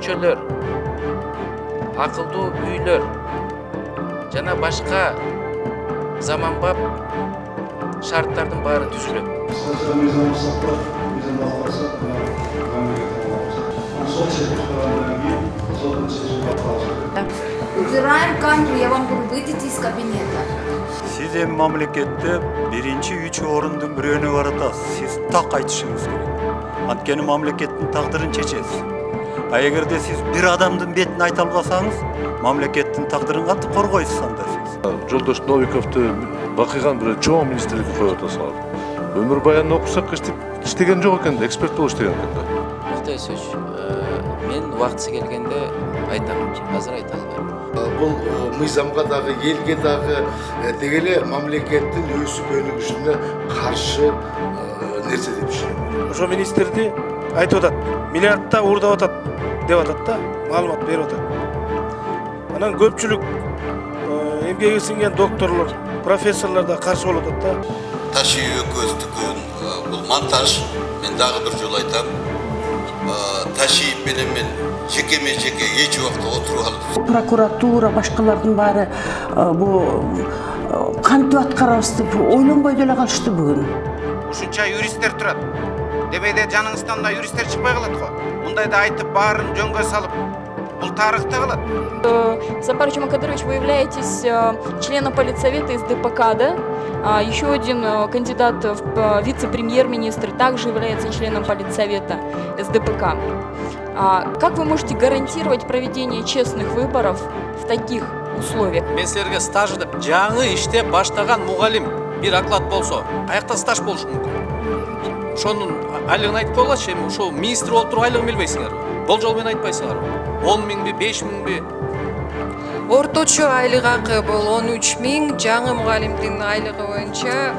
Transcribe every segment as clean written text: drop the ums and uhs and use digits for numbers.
көчөлөр, акылдуу үйлөр жана башка заманбап шарттардын баары түзүлөт. Убираем камеру, я вам говорю, выйдите из кабинета. Siz hem mamlekette birinci üç orundun biröne var atasiz. Siz tak aytışınız gerek. Antkeni mamlekettin takdırın çeçesiz. Эгерде siz bir adamdın betini ayta albasanız, mamlekettin takdırın kantip korgoysiz anda siz. Жолдош Новиковду бакыган бир чоң министрликке коюп атасыңар. Өмүр баянын окусак иштеген жок экен, эксперт болуп иштеген экен да. Мыктай сөз. Мен убактысы келгенде айтам, азыр айта албайм. Бұл мыйзамға дағы, елге дағы дегеле мамлекеттің өсіп өнігішіне қаршы нәрсе деп düşünüyorum. Ошо министрди айтып атат, миллиардта уурдап атат деп атат да, маалымат берип атат. Анан көпчүлүк эмгеги сиңген докторлор, профессорлор да каршы болуп атат да. Taşı Ököztük'ün bu montaj, ben daha bir yol aytam. Taşıyıp benim çekeme hiç vakti oturup alıp. Prokuratura, başkalarının bari bu kantip atkarabızdı, oylonbay döle kalıştı bugün. Ушунча юристтер турат. Дебейде жаныңыздан да юристтер чыкпай калат го. Мындай да айтып баарын жөнгө салып, бул тарыхта калат. Запар Чумакадырович, вы являетесь членом политсовета из ДПК, да? Еще один кандидат в вице-премьер-министры также является членом политсовета из ДПК. Как вы можете гарантировать проведение честных выборов в таких условиях? Мен силерге стажы деп жаңы иште баштаган мугалим бир оклад болсо, аякта стаж болушу мүмкүн. Ошонун айлыгын айтып койгулачы, эми ошол министр болуп туруп айлыгын билбейсиңер. Болжол менен айтпайсыңар. 10 миңби, 5 миңби? Орточо айлык акы бул 13 миң, жаңы мугалимдин айлыгы боюнча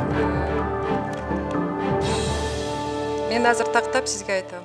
мен азыр тактап сизге айтам.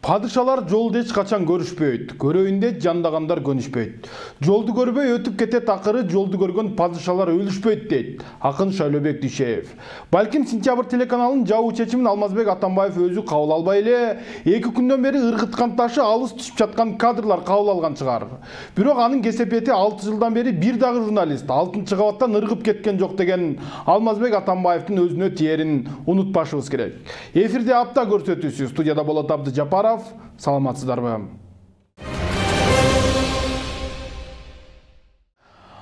Падышалар жолду эч качан көрүшпөйт, көрөйүндө жандагандар көнүшпөйт. Жолду көрбөй өтүп кетет, акыры жолду көргөн падышалар өлүшпөйт дейт акын Шайлообек Дүйшеев. Балким Сентябрь телеканалынын жабуу чечимин Алмазбек Атамбаев өзү кабыл албай эле 2 күндөн бери ыргыткан ташы алыс түшүп жаткан кадрлар кабыл алган чыгар. Бирок анын кесепети 6 жылдан бери бир дагы журналист 6-чы кабаттан ыргып кеткен жок деген Алмазбек Атамбаевдин өзүнө тиерин унутпашыбыз керек. Эфирде апта көрсөтүүсү, студияда болот Абды Жапаров. Саламатсыздарбы?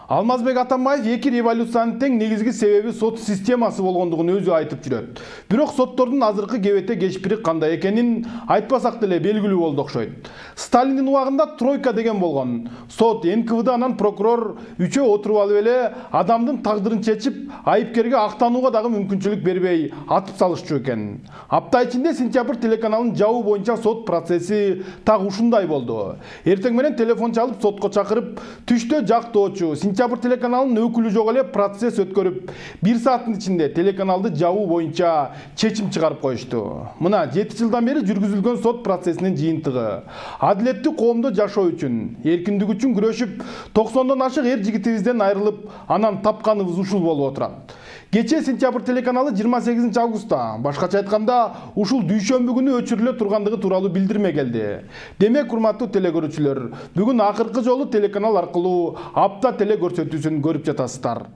Алмазбек Атамбаев эки революциянын тең негизги себеби сот системасы болгондугун өзү айтып жүрөт. Бирок соттордун азыркы кебете кечпири кандай экенин айтпасак деле белгилүү болду окшойт. Сталиндин убагында тройка деген болгон. Сот, НКВД анан прокурор үчөө отуруп алып эле адамдын тагдырын чечип, айыпкерге актанууга дагы мүмкүнчүлүк бербей атып салышчу экен. Апта ичинде Сентябрь телеканалынын жабуу боюнча сот процесси так ушундай болду. Эртең менен телефон чалып сотко чакырып, түштө жактоочу Сентябрь телеканалынын өкүлү жок эле процесс өткөрүп, 1 сааттын ичинде телеканалды жабуу боюнча чечим чыгарып коюшту. Мына 7 жылдан бери жүргүзүлгөн сот процессинин жыйынтыгы. Адилеттүү коомдо жашоо үчүн, эркиндик үчүн күрөшүп, 90дон ашык эр жигитибизден айрылып, анан тапканыбыз ушул болуп отурат. Кече Сентябрь телеканалы 28 августта, башкача айтканда, ушул дүйшөмбү күнү өчүрүлө тургандыгы тууралуу билдирме келди. Демек, урматтуу телекөрүүчүлөр, бүгүн акыркы жолу телеканал аркылуу апта теле көрсөтүүсүн көрүп жатасыздар.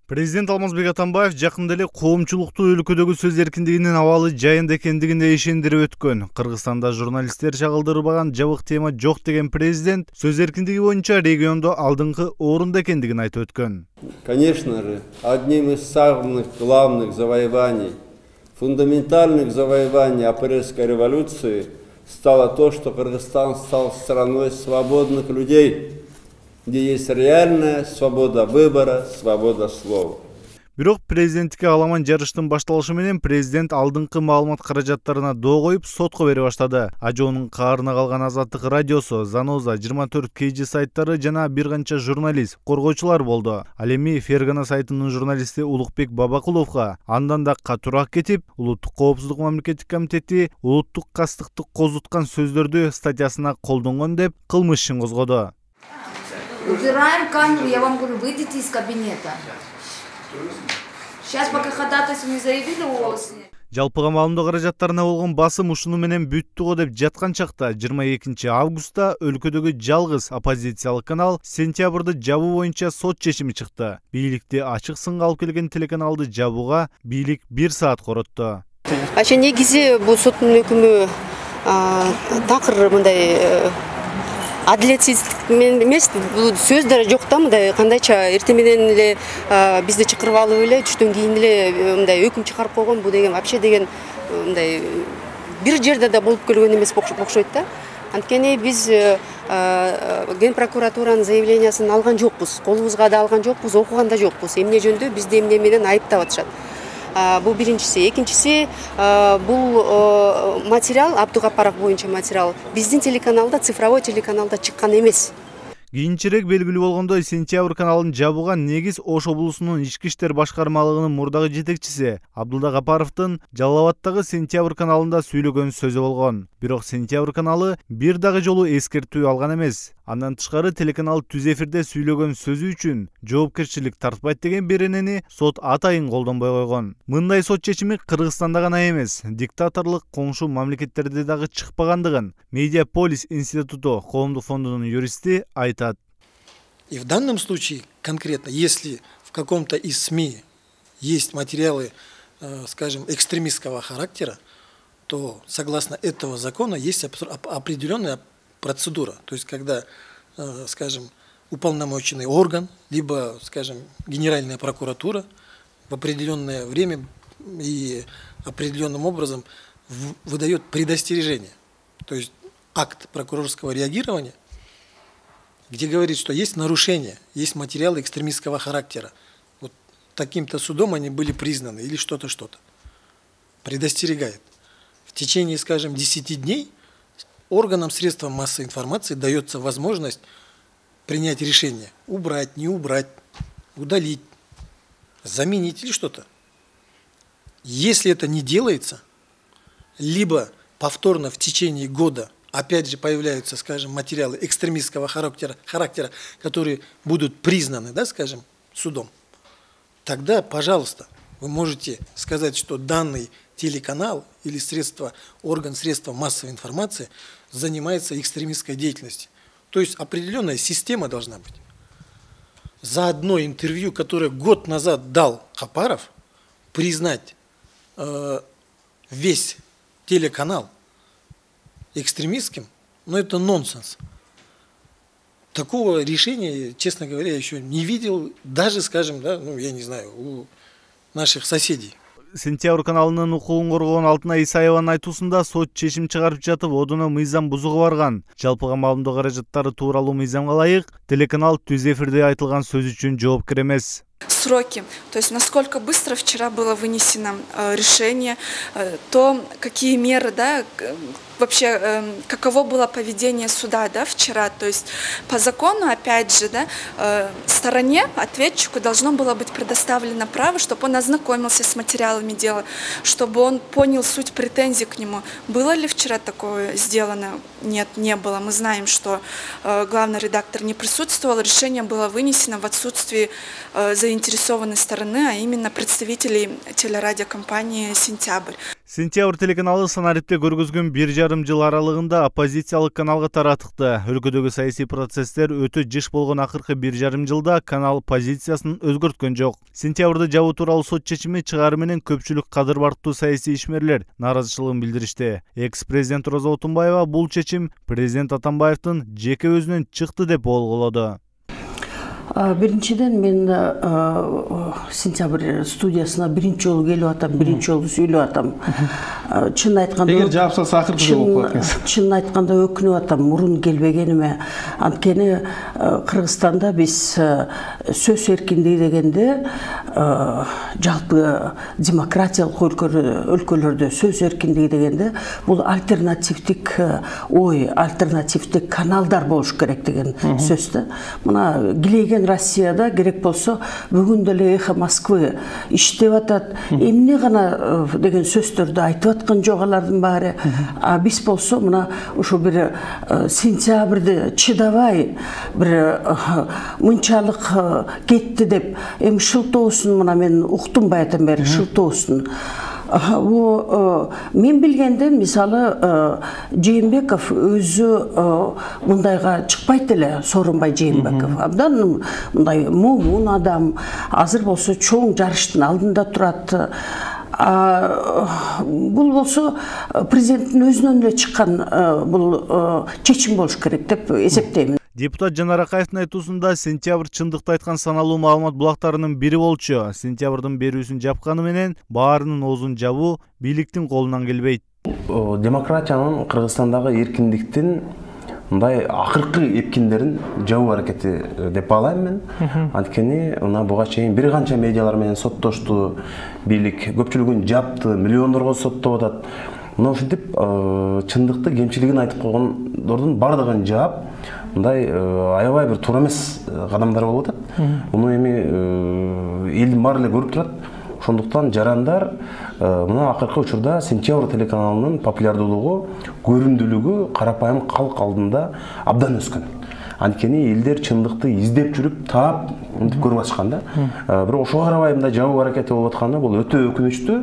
Президент Алмазбек Атамбаев жакында эле коомчулукту өлкөдөгү сөз эркиндигинин абалы жайында экендигине ишендирип өткөн. Кыргызстанда журналисттер чагылдырбаган жабык тема жок деген президент сөз эркиндиги боюнча региондо алдыңкы орунда экендигин айтып өткөн. Конечно же, одним из самых главных завоеваний, фундаментальных завоеваний апрельской революции стало то, что Кыргызстан стал страной свободных людей, где есть реальная свобода выбора, свобода слова. Бирок президенттикке кааламан жарыштын башталышы менен президент алдыңкы маалымат каражаттарына доо коюп сотко бере баштады. Ажоонун каарына калган Азаттык радиосу, Заноза, 24 KG сайттары жана бир канча журналист, коргоочулар болду. Ал эми Фергана сайтынын журналисти Улукбек Бабакуловго андан да катуураак кетип, Улуттук коопсуздук мамлекеттик комитети улуттук кастыктык козуткан сөздөрдү статьясына колдонгон деп кылмыш ишин козгоду. Убираем камеру, я вам говорю, выйдите из кабинета. Сейчас пока ходатайство не заявили, у вас нет. Жалпыга маалымдоо каражаттарына болгон басым ушуну менен бүттү го деп жаткан чакта 22 августта өлкөдөгү жалгыз оппозициялык канал сентябрды жабуу боюнча сот чечими чыкты. Бийликти ачык сынга алып келген телеканалды жабууга бийлик 1 саат коротту. Негизи бул соттун өкүмү такыр мындай адилетсиздик эмес, бул сөздөр жок да, мындай кандайча эртең менен эле бизди чакырып алып эле түштөн кийин эле мындай өкүм чыгарып койгон, бул деген вообще деген мындай бир жерде да болуп келген эмес окшойт да. Анткени биз Ген прокуратуранын заявлениясын алган жокпуз, колубузга да алган жокпуз, окуган да жокпуз. Эмне жөндө бизди эмне менен айыптап атышат. Бул биринчиси. Экинчиси, бул материал, Абдугапаров боюнча материал биздин телеканалда, цифровой телеканалда чыккан эмес. Кийинчерээк белгилүү болгондой, Сентябрь каналын жабууга негиз Ош облусунун ички иштер башкармалыгынын мурдагы жетекчиси Абдулда Гапаровдун Жалал Абадтагы Сентябрь каналында сүйлөгөн сөзү болгон. Бирок Сентябрь каналы бир дагы жолу эскертүү алган эмес. Андан тышкары телеканал түз эфирде сүйлөгөн сөзү үчүн жоопкерчилик тартпайт деген беренени сот атайын колдонбой койгон. Мындай сот чечими Кыргызстанда гана эмес, диктаторлук коңшу мамлекеттерде дагы чыкпагандыгын Медиаполис институту коомдук фондунун юристи айтат. И в данном случае конкретно, если в каком-то из СМИ есть материалы, скажем, экстремистского характера, то согласно этого закона есть определенная процедура. То есть когда, скажем, уполномоченный орган, либо, скажем, Генеральная прокуратура в определенное время и определенным образом выдает предостережение. То есть акт прокурорского реагирования, где говорит, что есть нарушения, есть материалы экстремистского характера. Вот таким-то судом они были признаны или что-то. Предостерегает. В течение, скажем, 10 дней органам средствам массовой информации дается возможность принять решение. Убрать, не убрать, удалить, заменить или что-то. Если это не делается, либо повторно в течение года опять же появляются, скажем, материалы экстремистского характера, которые будут признаны, да, скажем, судом, тогда, пожалуйста, вы можете сказать, что данный телеканал или орган средства массовой информации занимается экстремистской деятельностью. То есть определенная система должна быть. За одно интервью, которое год назад дал Хапаров, признать весь телеканал экстремистским, но это нонсенс. Такого решения, честно говоря, я еще не видел, даже, скажем, да, я не знаю, у наших соседей. Сентябрь каналынын укугун коргоон Алтынай Исаеванын айтуусунда сот чечим чыгарып жатып, одуна мыйзам бузууга барган. Жалпыга маалымдоо каражаттары тууралуу мыйзамга ылайык телеканал түз эфирде айтылган сөз үчүн жоопкер эмес. Сроки, то есть насколько быстро вчера было вынесено решение, то какие меры, да, вообще каково было поведение суда, да, вчера, то есть по закону, опять же, да, стороне, ответчику должно было быть предоставлено право, чтобы он ознакомился с материалами дела, чтобы он понял суть претензий к нему. Было ли вчера такое сделано? Нет, не было. Мы знаем, что главный редактор не присутствовал, решение было вынесено в отсутствии заинтересованной стороны, а именно представителей телерадиокомпании «Сентябрь». Сентябрь телеканалы Санарипте көргөзгөн 1,5 жыл аралыгында оппозициялык каналга таратыкты. Өлкөдөгү саясий процесстер өтө жыш болгон акыркы 1,5 жылда канал позициясын өзгөрткөн жок. Сентябрды жабуу тууралуу сот чечими чыгаары менен көпчүлүк кадыр барктуу саясий ишмерлер нааразычылыгын билдиришти. Экс-президент Роза Отунбаева бул чечим президент Атамбаевдин жеке өзүнөн чыкты деп болголоду. Биринчиден мен Сентябрь студиясына биринчи жолу келип атам, биринчи жолу сүйлөп атам. Чын айтканда, эгер жапса акыркы жолу болот экенсиз. Чын айтканда өкүнүп атам мурун келбегениме. Анткени Кыргызстанда биз сөз эркиндиги дегенде жалпы демократиялык өлкөлөрдө сөз эркиндиги дегенде бул альтернативдик ой, альтернативдик каналдар болуш керек деген сөз да. Мына Гилеген Россияда керек болсо бүгүн деле Эхо Москвы иштеп атат. Эмне гана деген сөздөрдү айтып аткан жок алардын баары. А биз болсо мына ушу бир сентябрды чыдабай бир мынчалык кетти деп эми шылтоосун мына мен уктум баятан бери шылтоосун. Мен билгенде мисалы Жээнбеков өзү мындайга чыкпайт эле, Сооронбай Жээнбеков. Абдан мындай момун адам, азыр болсо чоң жарыштын алдында турат. Бул болсо президенттин өзүнөн эле чыккан бул чечим болуш керек деп эсептейм. Депутат Жанар Акаевдин айтуусунда сентябрь чындыкты айткан саналуу маалымат булактарынын бири болчу. Сентябрдын берүүсүн жапканы менен баарынын оозун жабуу бийликтин колунан келбейт. Демократиянын Кыргызстандагы эркиндиктин мындай акыркы эпкиндерин жабуу аракети деп баалайм мен. Анткени буга чейин бир канча медиалар менен соттошту, бийлик көпчүлүгүн жапты, миллиондорго соттоп атат. Ушинтип чындыкты, кемчилигин айтып койгондордун бардыгын жаап, мындай аябай бир туура эмес кадамдар болуп атат. Муну эми элдин баары эле көрүп турат. Ошондуктан жарандар мына акыркы учурда Сентябрь телеканалынын популярдуулугу, көрүндүүлүгү карапайым калк алдында абдан өскөн. Анткени элдер чындыкты издеп жүрүп, таап, мынтип көрүп атышкан да. Бирок ошого карабай мындай жабуу аракети болуп атканы бул өтө өкүнүчтүү.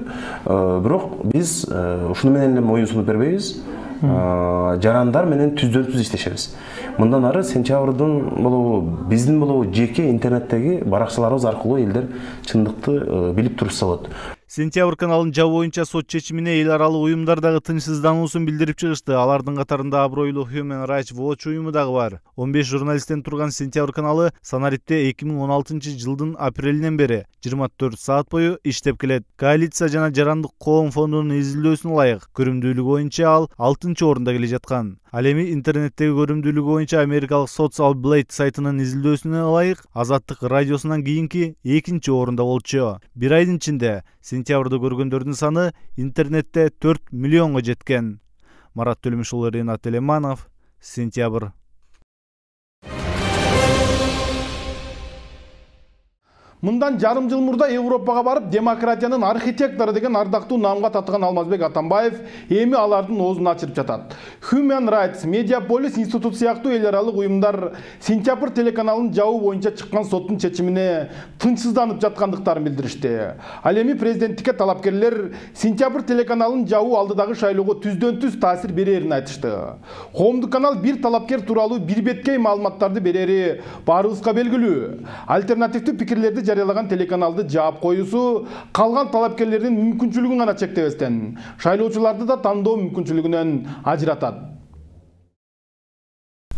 Бирок биз ушуну менен эле моюн сунуп бербейбиз. Жарандар менен түздөн-түз иштешебиз. Мындан ары сентябрдын болобу, биздин болобу жеке интернеттеги баракчаларыбыз аркылуу элдер чындыкты билип турушса болот. Сентябрь каналын жабуу боюнча сот чечимине эл аралык уюмдар дагы тынчсыздануусун билдирип чыгышты. Алардын катарында абройлуу Human Rights Watch уюму дагы бар. 15 журналисттен турган Сентябрь каналы Санарипте 2016 жылдын апрелинен бери 24 саат бою иштеп келет. Коалиция жана жарандык коом фондунун изилдөөсүнө ылайык көрүмдүүлүгү боюнча ал 6-орунда келе жаткан. Ал эми интернеттеги көрүмдүүлүгү боюнча америкалык Social Blade сайтынын изилдөөсүнө ылайык Азаттык радиосунан кийинки 2-орунда болчу. Бир айдын ичинде сентябрда көргөндөрдүн саны интернетте 4 миллионго жеткен. Марат Төлөмүшұлы, Ренат Телеманов, Сентябрь. Мындан жарым жыл мурда Европага барып, демократиянын архитектору деген ардактуу наамга татыган Алмазбек Атамбаев эми алардын оозун ачырып жатат. Human Rights, Медиаполис институту сыяктуу эл аралык уюмдар Сентябрь телеканалын жабуу боюнча чыккан соттун чечимине тынчсызданып жаткандыктарын билдиришти. Ал эми президенттикке талапкерлер Сентябрь телеканалын жабуу алдыдагы шайлоого түздөн-түз таасир берерин айтышты. Коомдук канал бир талапкер тууралуу бир беткей маалыматтарды берери баарыбызга белгилүү. Альтернативдүү пикирлерди жарыялаган телеканалды жаап коюусу калган талапкерлердин мүмкүнчүлүгүн гана чектебестен шайлоочуларды да тандоо мүмкүнчүлүгүнөн ажыратат.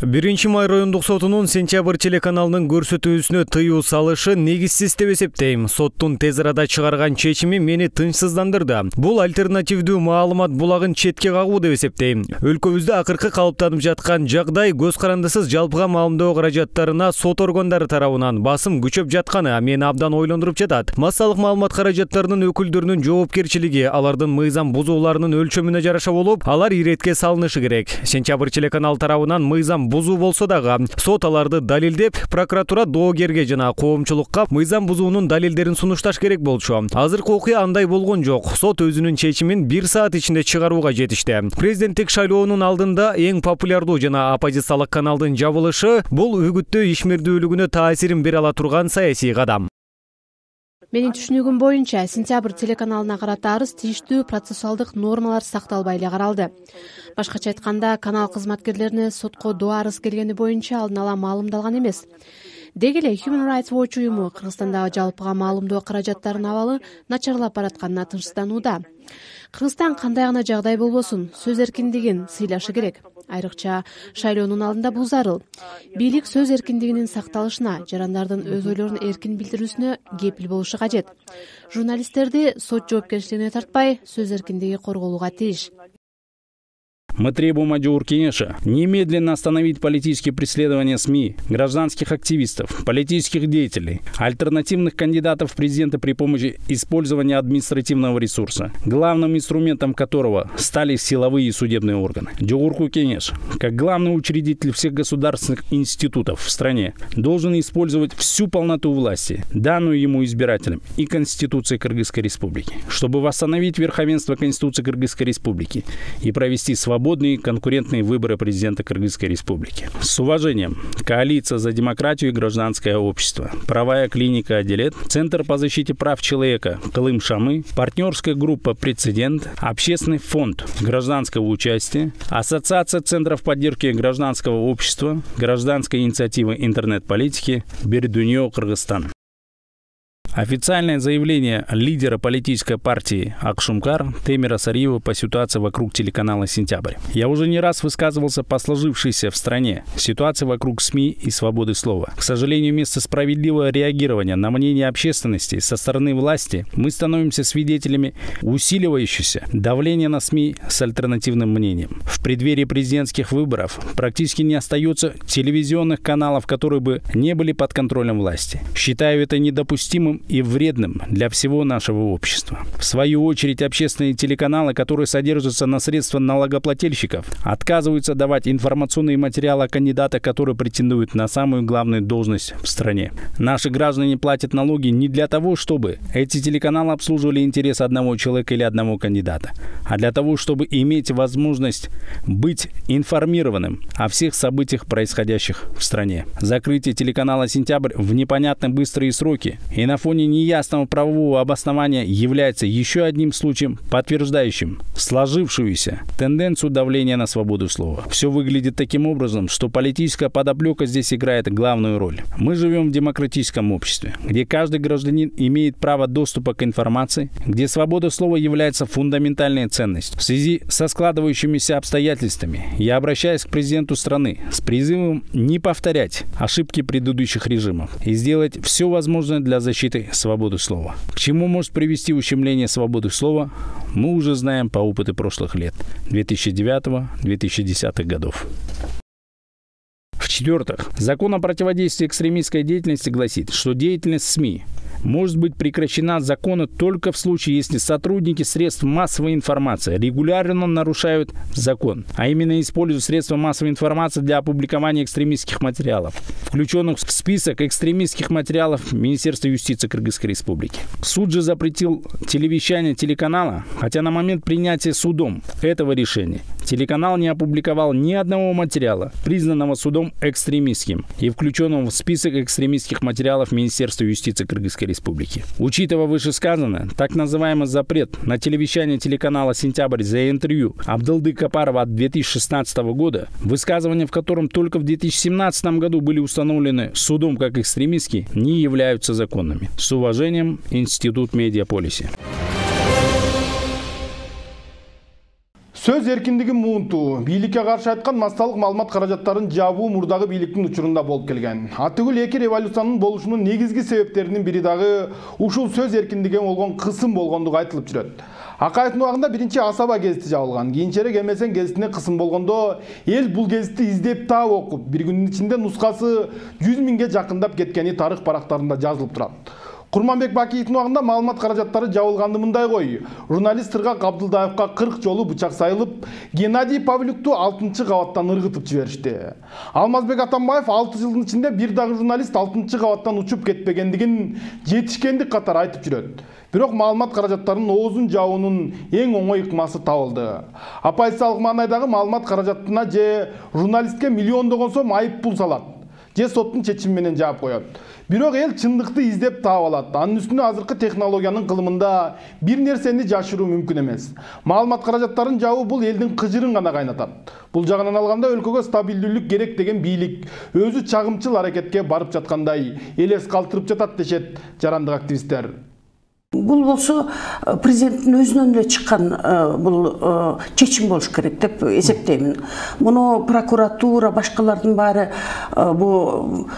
1 райондук сотунун Сентябрь телеканалынын көрсөтүүсүнө тыюу салышы негизсиз деп эсептейм. Соттун тез арада чыгарган чечими мени тынчсыздандырды. Бул альтернативдүү маалымат булагын четке кагуу деп эсептейм. Өлкөбүздө акыркы калыптанып жаткан жагдай көз карандысыз жалпыга маалымдоо каражаттарына сот органдары тарабынан басым күчөп жатканы мени абдан ойлондуруп жатат. Массалык маалымат каражаттарынын өкүлдөрүнүн жоопкерчилиги алардын мыйзам бузууларынын өлчөмүнө жараша болуп, алар иретке салынышы керек. Сентябрь телеканал тарабынан мыйзам бузуу болсо дагы сот аларды далилдеп, прокуратура доогерге жана коомчулукка мыйзам бузуунун далилдерин сунушташ керек болчу. Азыркы окуя андай болгон жок. Сот өзүнүн чечимин 1 саат ичинде чыгарууга жетишти. Президенттик шайлоонун алдында эң популярдуу жана оппозициялык каналдын жабылышы бул үгүттөө ишмердүүлүгүнө таасирин бере ала турган саясий кадам. Менин түшүнүгүм боюнча Сентябрь телеканалына карата арыз тийиштүү процессуалдык нормалар сакталбай эле каралды. Башкача айтканда, канал кызматкерлерине сотко доо арыз келгени боюнча алдын ала маалымдалган эмес. Деги эле Human Rights Watch уюму Кыргызстандагы жалпыга маалымдоо каражаттарынын абалы начарлап баратканына тынчсызданууда. Кыргызстан кандай гана жагдай болбосун, сөз эркиндигин сыйлашы керек. Айрыкча шайлоонун алдында бул зарыл. Бийлик сөз эркиндигинин сакталышына, жарандардын өз ойлорун эркин билдирүүсүнө кепил болушу кажет. Журналисттерди сот жоопкерчилигине тартпай, сөз эркиндиги корголууга тийиш. Мы требуем от Джоур Кенеша немедленно остановить политические преследования СМИ, гражданских активистов, политических деятелей, альтернативных кандидатов в президенты при помощи использования административного ресурса, главным инструментом которого стали силовые и судебные органы. Джоур Кенеш, как главный учредитель всех государственных институтов в стране, должен использовать всю полноту власти, данную ему избирателям и Конституцией Кыргызской Республики, чтобы восстановить верховенство Конституции Кыргызской Республики и провести свободную свободные и конкурентные выборы президента Кыргызской Республики. С уважением, Коалиция за демократию и гражданское общество, Правая клиника «Аделет», Центр по защите прав человека «Кылым Шамы», партнерская группа «Прецедент», Общественный фонд гражданского участия, Ассоциация центров поддержки гражданского общества, Гражданская инициатива интернет-политики «Бердуньо, Кыргызстан». Официальное заявление лидера политической партии Акшумкар Темира Сариева по ситуации вокруг телеканала «Сентябрь». Я уже не раз высказывался по сложившейся в стране ситуации вокруг СМИ и свободы слова. К сожалению, вместо справедливого реагирования на мнение общественности со стороны власти мы становимся свидетелями усиливающегося давления на СМИ с альтернативным мнением. В преддверии президентских выборов практически не остается телевизионных каналов, которые бы не были под контролем власти. Считаю это недопустимым и вредным для всего нашего общества. В свою очередь, общественные телеканалы, которые содержатся на средства налогоплательщиков, отказываются давать информационные материалы о кандидатах, которые претендуют на самую главную должность в стране. Наши граждане платят налоги не для того, чтобы эти телеканалы обслуживали интересы одного человека или одного кандидата, а для того, чтобы иметь возможность быть информированным о всех событиях, происходящих в стране. Закрытие телеканала «Сентябрь» в непонятно быстрые сроки и на фоне неясного правового обоснования является еще одним случаем, подтверждающим сложившуюся тенденцию давления на свободу слова. Все выглядит таким образом, что политическая подоплека здесь играет главную роль. Мы живем в демократическом обществе, где каждый гражданин имеет право доступа к информации, где свобода слова является фундаментальной ценностью. В связи со складывающимися обстоятельствами я обращаюсь к президенту страны с призывом не повторять ошибки предыдущих режимов и сделать все возможное для защиты свободы слова. К чему может привести ущемление свободы слова, мы уже знаем по опыту прошлых лет 2009-2010 годов. В-четвертых, закон о противодействии экстремистской деятельности гласит, что деятельность СМИ может быть прекращена от закона только в случае, если сотрудники средств массовой информации регулярно нарушают закон, а именно используют средства массовой информации для опубликования экстремистских материалов, включенных в список экстремистских материалов Министерства юстиции Кыргызской Республики. Суд же запретил телевещание телеканала, хотя на момент принятия судом этого решения телеканал не опубликовал ни одного материала, признанного судом экстремистским и включенного в список экстремистских материалов Министерства юстиции Кыргызской Республики. Учитывая вышесказанное, так называемый запрет на телевещание телеканала «Сентябрь» за интервью Абдылды Капарова от 2016 года, высказывания в котором только в 2017 году были установлены судом как экстремистские, не являются законными. С уважением, Институт Медиаполиси. Сөз эркиндиги муунту бийликке каршы айткан массалык маалымат каражаттарын жабуу мурдагы бийликтин учурунда болуп келген. Атүгүл эки революциянын болушунун негизги себептеринин бири дагы ушул сөз эркиндигине болгон кысым болгондугу айтылып жүрөт. Акаевдин убагында биринчи Асаба гезити жабылган. Кийинчерээк Эмесен гезитине кысым болгондо эл бул гезитти издеп таап окуп, бир күндүн ичинде нускасы 100 000ге жакындап кеткени тарых барактарында жазылып турат. Курманбек Бакиевдин убагында маалымат каражаттары жабылганды мындай кой. Журналист Тыргак Абдылдаевка 40 жолу бычак сайылып, Геннадий Павлюкту 6-чы кабаттан ыргытып жиберишти. Алмазбек Атамбаев 6 жылдын ичинде бир дагы журналист 6-чы кабаттан учуп кетпегендигин жетишкендик катары айтып жүрөт. Бирок маалымат каражаттарынын оозун жабуунун эң оңой ыкмасы табылды. Апайсалык маанайдагы маалымат каражатына же журналистке миллиондогон сом айып пул салат, же соттун чечими менен жаап коет. Бирок эл чындыкты издеп таап алат. Анын үстүнө азыркы технологиянын кылымында бир нерсени жашыруу мүмкүн эмес. Маалымат каражаттарын жабуу бул элдин кыжырын гана кайнатат. Бул жагынан алганда өлкөгө стабилдүүлүк керек деген бийлик өзү чагымчыл аракетке барып жаткандай элес калтырып жатат дешет жарандык активисттер. Бул болсо президенттин өзүнөн эле чыккан бул чечим болуш керек деп эсептеймин. Муну прокуратура, башкалардын баары бул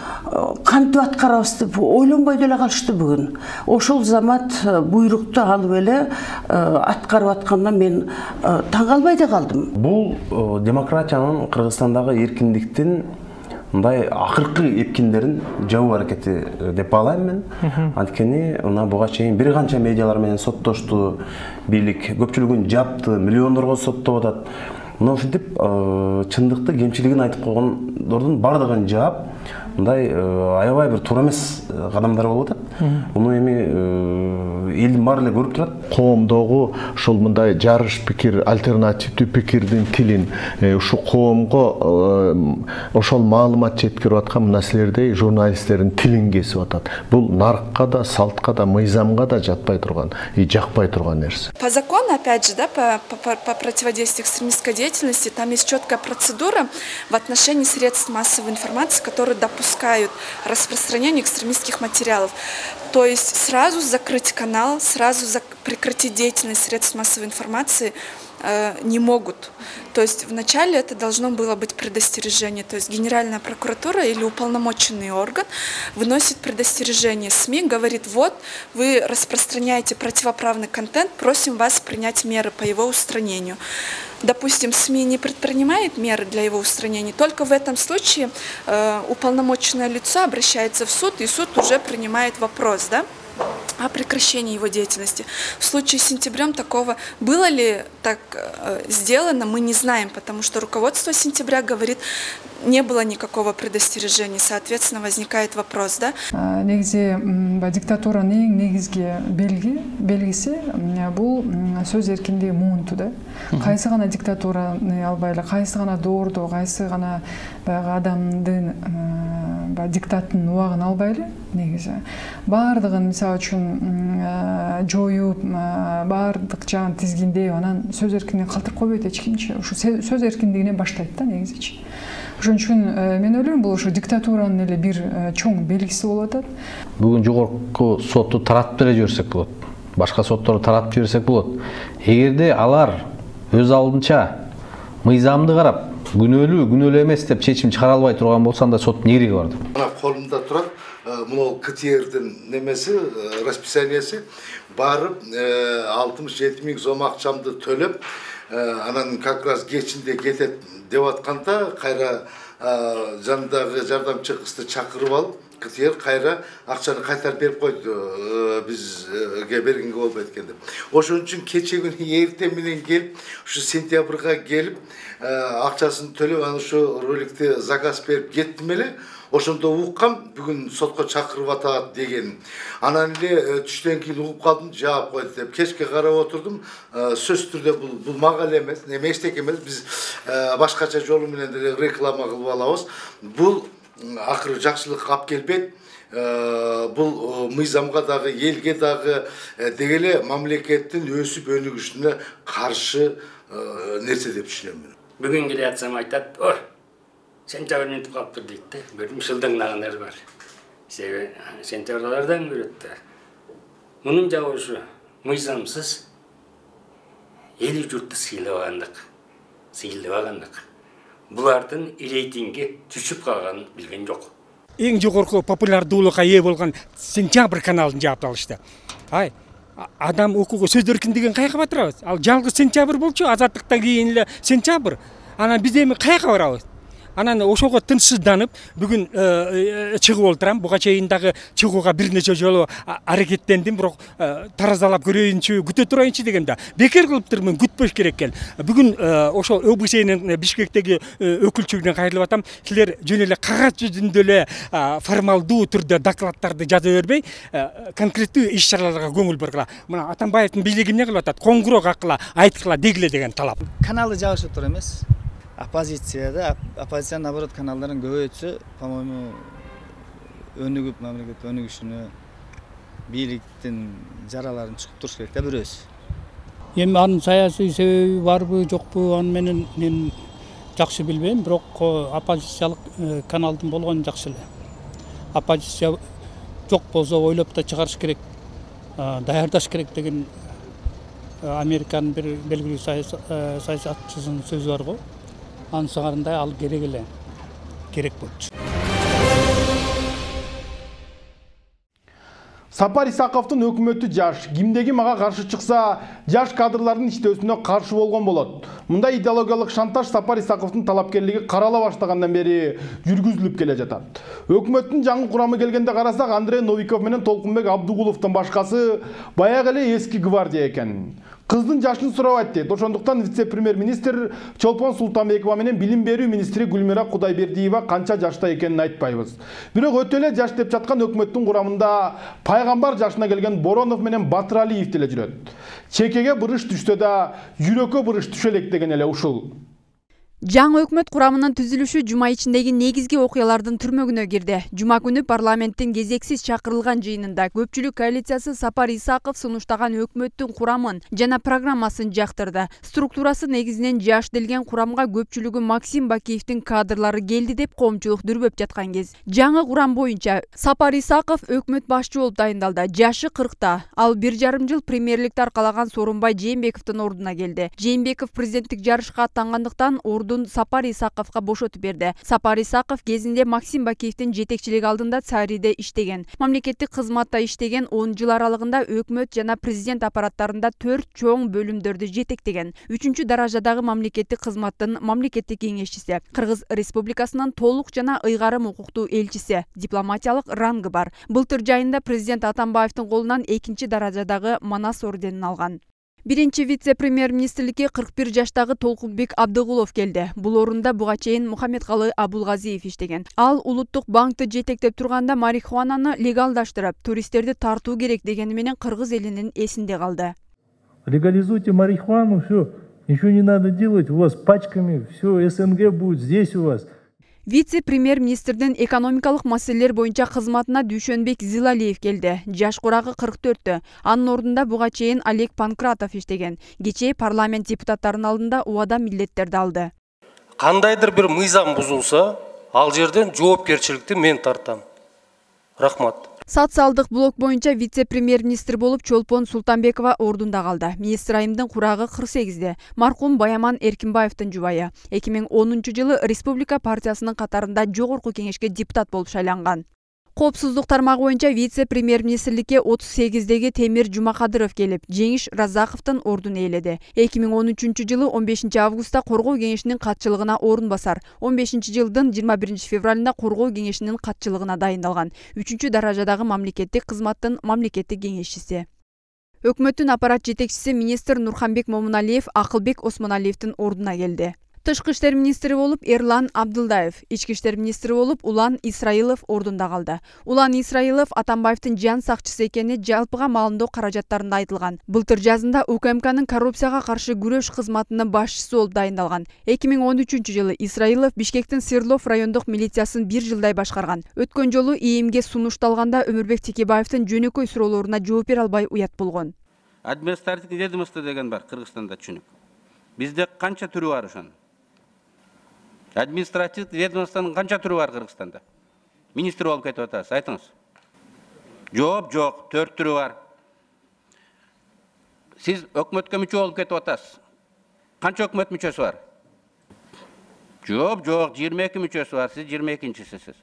кантип аткарабыз деп ойлонбой деле калышты бүгүн. Ошол замат буйрукту алып эле аткарып аткандан мен таң калбай да калдым. Бул демократиянын, Кыргызстандагы эркиндиктин мындай акыркы эпкиндерин жабуу аракети деп баалайм мен. Анткени буга чейин бир канча медиалар менен соттошту, бийлик көпчүлүгүн жапты, миллиондорго соттоп атат. Мына ушинтип чындыкты, кемчилигин айтып койгондордун бардыгын жаап, мындай аябай бир туура эмес кадамдар болуп атат. Муну эми элдин баары эле көрүп турат. Коомдогу ушул мындай жарыш пикир, альтернативдүү пикирдин тилин ушу коомго ошол маалымат жеткирип аткан мына силердей журналисттердин тилин кесип атат. Бул нарыкка да, салтка да, мыйзамга да жатпай турган, жакпай турган нерсе. По закону, опять же, да, по противодействию экстремистской деятельности, там есть четкая процедура в отношении средств массовой информации, которые допускают распространение экстремистских материалов. То есть сразу закрыть канал, сразу прекратить деятельность средств массовой информации не могут. То есть вначале это должно было быть предостережение. То есть Генеральная прокуратура или уполномоченный орган выносит предостережение СМИ, говорит: вот, вы распространяете противоправный контент, просим вас принять меры по его устранению. Допустим, СМИ не предпринимает меры для его устранения, только в этом случае уполномоченное лицо обращается в суд, и суд уже принимает вопрос, да, о прекращении его деятельности. В случае с Сентябрем такого было ли так сделано, мы не знаем, потому что руководство Сентября говорит, не было никакого предостережения, соответственно, возникает вопрос, да? Негизи диктатуранын негизги белгиси бул сөз эркиндиги муунту да. Кайсы гана диктатураны албай эле, кайсы гана доорду, кайсы гана баягы адамдын диктаттын убагын албай эле негизи. Баардыгын мисалы үчүн жоюп, баардык жагын тизгиндеп, анан сөз эркиндигин калтырып койбойт эч кимчи. Ушу сөз эркиндигинен баштайт да негизичи. Ошон үчүн мен ойлойм бул ушу диктатуранын эле бир чоң белгиси болуп атат. Бүгүн жогорку сотту таратып деле жиберсек болот. Башка сотторду таратып жиберсек болот. Эгерде алар өз алдынча мыйзамды карап, күнөөлүү эмес деп чечим чыгара албай турган болсо, анда соттун нереги бар деп. Мына колумда турат, мына КТРдин немеси, расписаниясы барып 67 000 сом акчамды төлөп, анан как раз кечинде кетет деп атканда кайра жанындагы жардамчы кызды чакырып алып, КТР кайра акчаны кайтарып берип койду, бизге бергенге болбойт экен деп. Ошон үчүн кече күнү эртең менен келип, ушу сентябрга келип, акчасын төлөп, анан ушу роликти заказ берип кеттим эле. Ошондо уккам, бүгүн сотко чакырып атат деген. Анан эле түштөн кийин угуп калдым, жаап койду деп. Кечке карап отурдум, сөзсүз түрдө бул мага эле эмес, эме эчтеке эмес, биз башкача жолу менен деле реклама кылып алабыз. Бул акыры жакшылыкка алып келбейт. Бул мыйзамга дагы, элге дагы, деги эле мамлекеттин өсүп өнүгүшүнө каршы нерсе деп түшүнөм. Бүгүн келе жатсам айтат: сентябрь минтип калыптыр дейт да. Көрдүм, шылдыңдагандар бар. Себеби сентябрьлардан көрөт да. Мунун жабы ушу мыйзамсыз эл журтты сыйлабагандык. Булардын рейтинги түшүп калганын билген жок. Эң жогорку популярдуулукка ээ болгон Сентябрь каналын жаап алышты. Адам укугу сөз эркиндигин кайга батырабыз? Ал жалгыз Сентябрь болчу, Азаттыктан кийин эле Сентябрь. Анан биз эми кайга барабыз? Анан ошого тынчсызданып, бүгүн чыгып олтурам. Буга чейин дагы чыгууга бир нече жолу аракеттендим, бирок таразалап көрөйүнчү, күтө турайынчы дегенде бекер кылыптырмын, күтпөш керек экен. Бүгүн ошо ОБСЕнин Бишкектеги өкүлчүлүгүнөн кайрылып атам. Силер жөн эле кагаз жүзүндө эле формалдуу түрдө докладдарды жаза бербей, конкреттүү иш-чараларга көңүл бургула. Мына Атамбаевдин бийлиги эмне кылып атат? Коңгуроо каккыла, айткыла, дегиле деген талап. Каналы жабышып тур эмес. Оппозицияда, оппозиция наоборот каналдарын көбөйтсө, по-моему, өнүгүп, мамлекет өнүгүшүнө, бийликтин жараларын чыгып туруш керек да бирөөбүз. Эми анын саясий себеби барбы, жокпу, аны мен жакшы билбейм, бирок оппозициялык каналдын болгону жакшы эле. Оппозиция жок болсо ойлоп да чыгарыш керек, даярдаш керек деген Американын бир белгилүү саясатчысынын сөзү бар го. Анын сыңарындай ал керек болчу. Сапар Исаковдун өкмөтү жаш, кимдеги мага каршы чыкса, жаш кадрлардын иштөөсүнө каршы болгон болот. Мындай идеологиялык шантаж Сапар Исаковдун талапкерлиги карала баштагандан бери жүргүзүлүп келе жатат. Өкмөттүн жаңы курамы келгенде карасак, Андрей Новиков менен Толкунбек Абдугуловдун башкасы баягы эле эски гвардия экен. Кыздын жашын сурабайт дейт. Ошондуктан вице-премьер-министр Чолпон Султанбекова менен билим берүү министри Гүлмира Кудайбердиева канча жашта экенин айтпайбыз. Бирок өтө эле жаш деп жаткан өкмөттүн курамында пайгамбар жашына келген Боронов менен Батыралиев деле жүрөт. Чекеге бырыш түштө да жүрөккө бырыш түшө элек деген эле ушул. Жаңы өкмөт курамынын түзүлүшү жума ичиндеги негизги окуялардын түрмөгүнө кирди. Жума күнү парламенттин кезексиз чакырылган жыйынында көпчүлүк коалициясы Сапар Исаков сунуштаган өкмөттүн курамын жана программасын жактырды. Структурасы негизинен жаш делген курамга көпчүлүгү Максим Бакиевдин кадрлары келди деп коомчулук дүрбөп жаткан кез. Жаңы курам боюнча Сапар Исаков өкмөт башчы болуп дайындалды. Жашы 40-та. Ал 1,5 жыл премьерликти аркалаган Сооронбай Жээнбековдун ордуна келди. Жээнбеков президенттик жарышка аттангандыктан ордун Сапар Исаковго бошотуп берди. Сапар Исаков кезинде Максим Бакиевдин жетекчилиги алдында Цариде иштеген. Мамлекеттик кызматта иштеген 10 жыл аралыгында өкмөт жана президент аппараттарында 4 чоң бөлүмдөрдү жетектеген. 3-чү даражадагы мамлекеттик кызматтын мамлекеттик кеңешчиси, Кыргыз Республикасынын толук жана ыйгарым укуктуу элчиси, дипломатиялык рангы бар. Былтыр жайында президент Атамбаевдин колунан 2-чи даражадагы Манас орденин алган. Биринчи вице-премьер-министрликке 41 жаштагы Толкунбек Абдыгулов келди. Бул орунда буга чейин Мухаммедкалы Абулгазиев иштеген. Ал улуттук банкты жетектеп турганда марихуананы легалдаштырып, туристтерди тартуу керек дегени менен кыргыз элинин эсинде калды. Легализуйте марихуану, все, ничего не надо делать, у вас пачками, все, СНГ будет здесь у вас. Вице-премьер-министрдин экономикалык маселелер боюнча кызматына Дүйшөнбек Зилалиев келди. Жаш курагы 44-тө. Анын ордунда буга чейин Олег Панкратов иштеген. Кечээ парламент депутаттарынын алдында убада милдеттерди алды. Кандайдыр бир мыйзам бузулса, ал жерден жоопкерчиликти мен тартам. Рахмат. Социалдык блок боюнча вице-премьер-министр болуп Чолпон Султанбекова ордунда калды. Министр айымдын курагы 48-де. Маркум Баяман Эркинбаевдин жубайы. 2010-жылы Республика партиясынын катарында жогорку кеңешке депутат болуп шайланган. Коопсуздук тармагы боюнча вице-премьер-министрликке 38-деги Темир Жумакадыров келип, Жеңиш Разаковдун ордун ээледи. 2013-жылы 15 августта коргоо кеңешинин катчылыгына орун басар, 15-жылдын 21 февралында коргоо кеңешинин катчылыгына дайындалган. 3-чү даражадагы мамлекеттик кызматтын мамлекеттик кеңешчиси. Өкмөттүн аппарат жетекчиси министр Нурханбек Момуналиев Акылбек Осмоналиевдин ордуна келди. Тышкы иштер министри болуп Эрлан Абдылдаев, ички иштер министри болуп Улан Исраилов ордунда калды. Улан Исраилов Атамбаевдин жан сакчысы экени жалпыга маалымдоо каражаттарында айтылган. Былтыр жазында УКМКнын коррупцияга каршы күрөш кызматынын башчысы болуп дайындалган. 2013-жылы Исраилов Бишкектин Свердлов райондук милициясын 1 жылдай башкарган. Өткөн жолу ИИМге сунушталганда Өмүрбек Текебаевдин жөнөкөй суроолоруна жооп бере албай уят болгон. Административдик ведомство деген бар Кыргызстанда түшүнүк. Бизде канча түрү бар ошонун? Административдик ведомствонун канча түрү бар Кыргызстанда? Министр болуп кетип атасыз, айтыңыз. Жооп, жок, 4 түрү бар. Сиз өкмөткө мүчө болуп кетип атасыз. Канча өкмөт мүчөсү бар? Жооп, жок, 22 мүчөсү бар, сиз 22-чисисиз.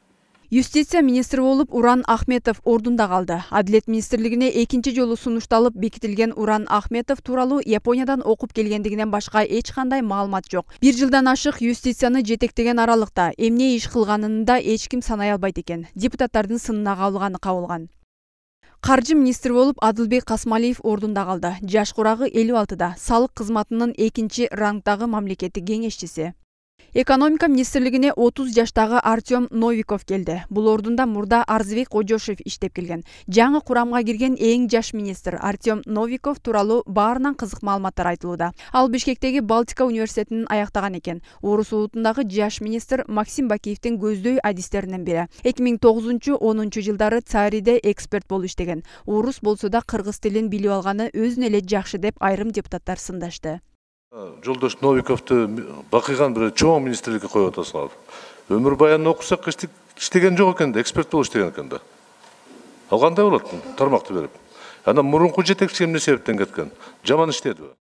Юстиция министри болуп Уран Ахметов ордунда калды. Адилет министрлигине 2-чи жолу сунушталып бекитилген Уран Ахметов тууралуу Япониядан окуп келгендигинен башка эч кандай маалымат жок. 1 жылдан ашык юстицияны жетектеген аралыкта эмне иш кылганын да эч ким санай албайт экен. Депутаттардын сынына кабылганы кабылган. Каржы министри болуп Адылбек Касмалиев ордунда калды. Жаш курагы 56-да. Салык кызматынын 2-чи рангдагы мамлекеттик кеңешчиси. Экономика министрлигине 30 жаштагы Артем Новиков келди. Бул ордунда мурда Арзыбек Кожошев иштеп келген. Жаңы курамга кирген эң жаш министр Артем Новиков тууралуу баарынан кызык маалыматтар айтылууда. Ал Бишкектеги Балтика университетин аяктаган экен. Орус улутундагы жаш министр Максим Бакиевдин көздөй адистеринен бири. 2009-10 жылдары Цариде эксперт болуп иштеген. Орус болсо да кыргыз тилин билип алганы өзүнө эле жакшы деп айрым депутаттар сындашты. Жолдош Новиковду бакыйган бир чоң министрликке коюп атасыңар. Өмүр баянын окусак иштеген жок экен да, эксперт болуп иштеген экен да. Ал кандай болот тармакты берип? Анан мурунку жетекчи эмне себептен кеткен? Жаман иштедиби?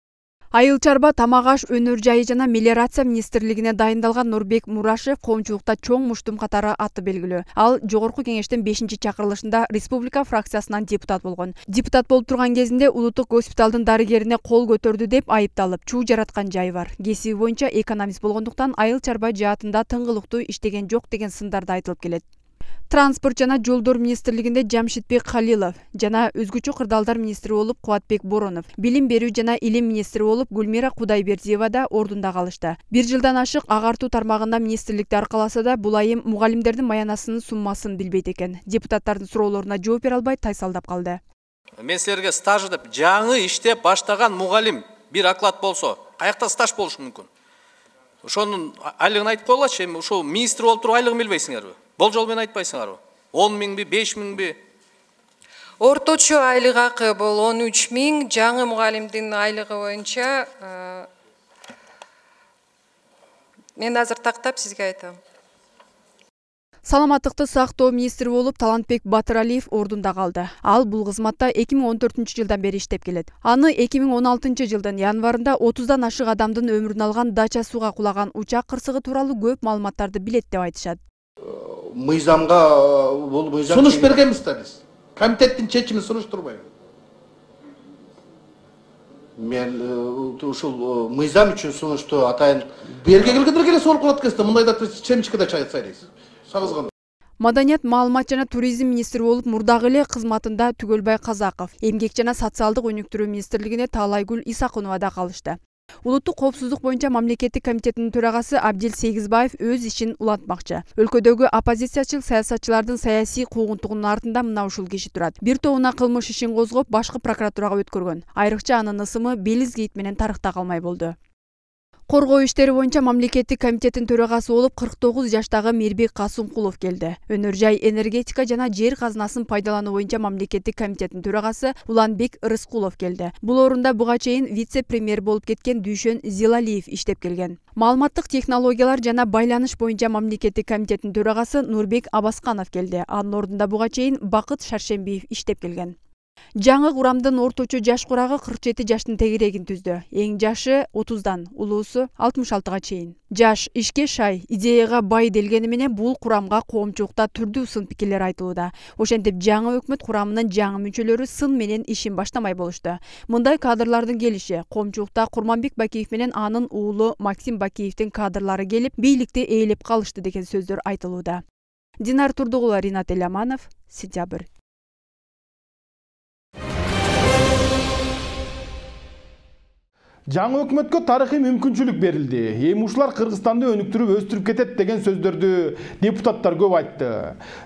Айыл чарба, тамак аш, өнөр жайы жана мелиорация министрлигине дайындалган Нурбек Мурашев коомчулукта чоң муштум катары аты белгилүү. Ал жогорку кеңештин 5-чи чакырылышында республика фракциясынан депутат болгон. Депутат болуп турган кезинде улуттук госпиталдын дарыгерине кол көтөрдү деп айыпталып, чуу жараткан жайы бар. Кесиби боюнча экономист болгондуктан айыл чарба жаатында тыңгылыктуу иштеген жок деген сындар да айтылып келет. Транспорт жана жолдор министрлигинде Жамшитбек Калилов жана өзгөчө кырдаалдар министри болуп Кубатбек Боронов, билим берүү жана илим министри болуп Гүлмира Кудайбердиева да ордунда калышты. 1 жылдан ашык агартуу тармагында министрликти аркаласа да, бул айым мугалимдердин маянасынын суммасын билбейт экен. Депутаттардын суроолоруна жооп бере албай тайсалдап калды. Мен силерге стаж деп жаңы иштеп баштаган мугалим бир оклад болсо, каякта стаж болушу мүмкүн. Ошонун айлыгын айтып коелачы, эми ушул министр болуп туруп айлыгын билбейсиңерби? Болжол менен айтпайсыңарбы? 10 миңби, 5 миңби? Орточо айлык акы бул 13 миң, жаңы мугалимдин айлыгы боюнча мен азыр тактап сизге айтам. Саламаттыкты сактоо министри болуп Талантбек Батыралиев ордунда калды. Ал бул кызматта 2014-жылдан бери иштеп келет. Аны 2016-жылдын январында 30дан ашык адамдын өмүрүн алган дача сууга кулаган учак кырсыгы тууралуу көп маалыматтарды билет деп айтышат. Мыйзамга бул мыйзам сунуш бергенбиз да биз. Комитеттин чечимин сунуштурбайбы. Мен ушул мыйзам үчүн сунушту атайын берге келгендер келе суур кылат кезде мындайда чемчикке чайсайбыз. Маданият, маалымат жана туризм министри болуп мурдагы эле кызматында Түгөлбай Казаков, эмгек жана социалдык өнүктүрүү министрлигине Таалайгүл Исакунова да калышты. Улуттук коопсуздук боюнча мамлекеттик комитетинин төрагасы Абдил Сегизбаев өз ишин улантмакчы. Өлкөдөгү оппозициячыл саясатчылардын саясий куугунтугунун артында мына ушул киши турат. Бир тобуна кылмыш ишин козгоп, башкы прокуратурага өткөргөн. Айрыкча анын ысымы Белизгейт менен тарыхта калмай болду. Коргоо иштери боюнча мамлекеттик комитеттин төрагасы болуп 49 жаштагы Мирбек Касымкулов келди. Өнөр жай, энергетика жана жер казынасын пайдалануу боюнча мамлекеттик комитеттин төрагасы Уланбек Рыскулов келди. Бул орунда буга чейин вице-премьер болуп кеткен Дүйшөн Зилалиев иштеп келген. Маалыматтык технологиялар жана байланыш боюнча мамлекеттик комитеттин төрагасы Нурбек Абасканов келди. Анын ордунда буга чейин Бакыт Шаршембиев иштеп келген. Жаңы курамдын орточо жаш курагы 47 жаштын тегерегин түздү. Эң жашы 30дан, улуусу 66га чейин. Жаш, ишке шай, идеяга бай делгени менен бул курамга коомчулукта түрдүү сын пикирлер айтылууда. Ошентип жаңы өкмөт курамынын жаңы мүчөлөрү сын менен ишин баштамай болушту. Мындай кадрлардын келиши коомчулукта Курманбек Бакиев менен анын уулу Максим Бакиевдин кадрлары келип, бийликти ээлеп калышты деген сөздөр айтылууда. Динар Турдугула, Ринат Эляманов, Сентябрь. Жаңы өкмөткө тарыхый мүмкүнчүлүк берилди. Эми ушулар Кыргызстанды өнүктүрүп өстүрүп кетет деген сөздөрдү депутаттар көп айтты.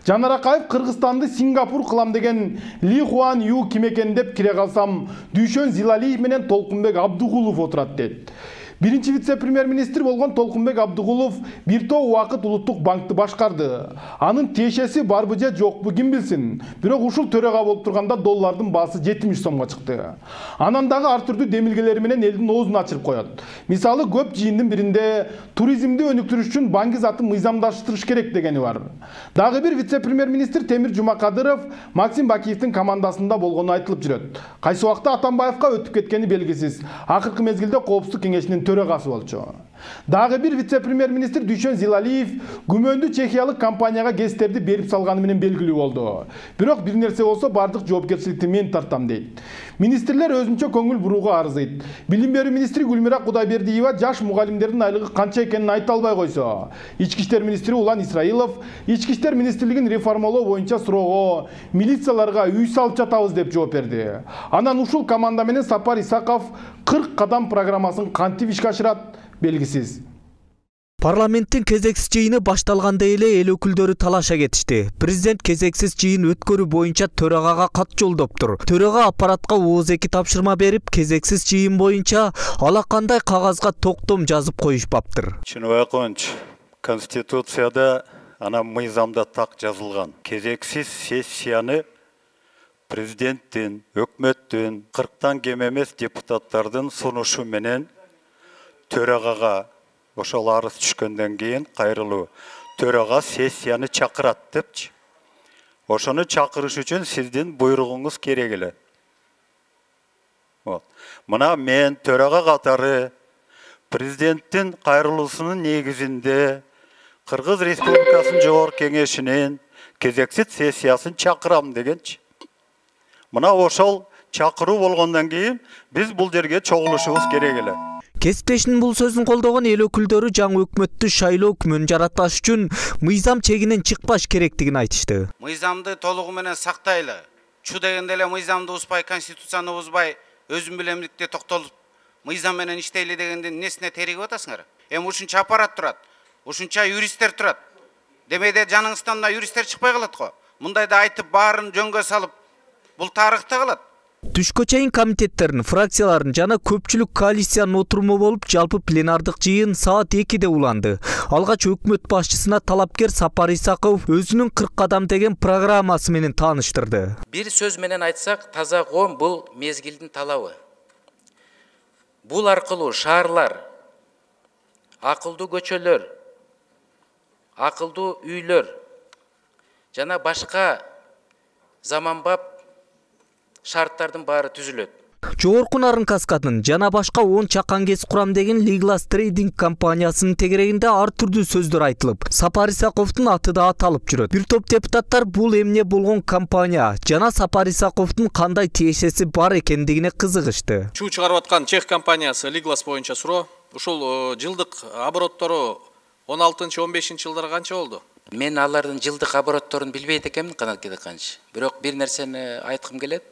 Жанар Акаев Кыргызстанды Сингапур кылам деген Ли Хуан Ю ким экен деп кире калсам, Дүйшөн Зилалиев менен Толкунбек Абдыгулов отурат дейт. Биринчи вице-премьер-министр болгон Толкунбек Абдыгулов бир топ убакыт улуттук банкты башкарды. Анын тиешеси барбы же жокпу ким билсин. Бирок ушул төрага болуп турганда доллардын баасы 70 сомго чыкты. Анан дагы ар түрдүү демилгелери менен элдин оозун ачырып коет. Мисалы көп жыйындын биринде туризмди өнүктүрүш үчүн банк затын мыйзамдаштырыш керек дегени бар. Дагы бир вице-премьер-министр Темир Жумакадыров Максим Бакиевдин командасында болгону айтылып жүрөт. Кайсы убакта Атамбаевка өтүп кеткени белгисиз. Акыркы мезгилде Коопсуздук кеңешинин төрагасы болчу. Дагы бир вице-премьер-министр Дүйшөн Зилалиев күмөндүү чехиялык компанияга кестерди берип салганы менен белгилүү болду. Бирок бир нерсе болсо бардык жоопкерчиликти мен тартам дейт. Министрлер өзүнчө көңүл бурууга арзыйт. Билим берүү министри Гүлмира Кудайбердиева жаш мугалимдердин айлыгы канча экенин айта албай койсо, Ички иштер министри Улан Исраилов Ички иштер министрлигин реформалоо боюнча суроого милицияларга үй салып жатабыз деп жооп берди. Анан ушул команда менен Сапар Исаков 40 кадам программасын кантип ишке ашырат белгисиз. Парламенттин кезексиз жыйыны башталганда эле эл өкүлдөрү талаша кетишти. Президент кезексиз жыйын өткөрүү боюнча төрагага кат жолдоптур. Төрага аппаратка ооз-2 тапшырма берип, кезексиз жыйын боюнча алакандай кагазга токтом жазып коюшпаптыр. Чыныбекович, Конституцияда ана мыйзамда так жазылган. Кезексиз сессияны президенттин, өкмөттүн, 40тан кем эмес депутаттардын сунушу менен төрагага ошол арыз түшкөндөн кийин кайрылуу төрага сессияны чакырат депчи. Ошону чакырыш үчүн сиздин буйругуңуз керек эле. Мына мен төрага катары президенттин кайрылуусунун негизинде Кыргыз Республикасынын Жогорку Кеңешинин кезексиз сессиясын чакырам дегенчи. Мына ошол чакыруу болгондон кийин биз бул жерге чогулушубуз керек эле. Кесиптешинин бул сөзүн колдогон эл өкүлдөрү жаңы өкмөттү шайлоо күмөнүн жаратпаш үчүн мыйзам чегинен чыкпаш керектигин айтышты. Мыйзамды толугу менен сактайлы. Чу дегенде эле мыйзамды бузбай, конституцияны бузбай, өзүм билемдикте токтолуп, мыйзам менен иштейли дегенде несине теригип атасыңар? Эми ушунча аппарат турат, ушунча юристтер турат. Демейде жаныңыздан мына юристтер чыкпай калат го. Мындайда айтып баарын жөнгө салып, бул тарыхта калат. Түшкө чейин комитеттердин, фракциялардын жана көпчүлүк коалициянын отуруму болуп, жалпы пленардык жыйын саат 2-де уланды. Алгач өкмөт башчысына талапкер Сапар Исаков өзүнүн 40 кадам деген программасы менен тааныштырды. Бир сөз менен айтсак, таза коом бул мезгилдин талабы. Бул аркылуу шаарлар, акылдуу көчөлөр, акылдуу үйлөр жана башка заманбап шарттардын баары түзүлөт. Жогорку Нарын каскадын жана башка 10 чакан кес курам деген Legal Trading компаниясынын тегерегинде ар түрдүү сөздөр айтылып, Сапар Исаковдун аты да аталып жүрөт. Бир топ депутаттар бул эмне болгон компания жана Сапар Исаковдун кандай тиешеси бар экендигине кызыгышты. Чуу чыгарып аткан чех компаниясы Legal боюнча суроо, ушул жылдык обороттору 16-15 жылдары канча болду? Мен алардын жылдык оборотторун билбейт экенмин, Канат Кедеканович. Бирок бир нерсени айткым келет.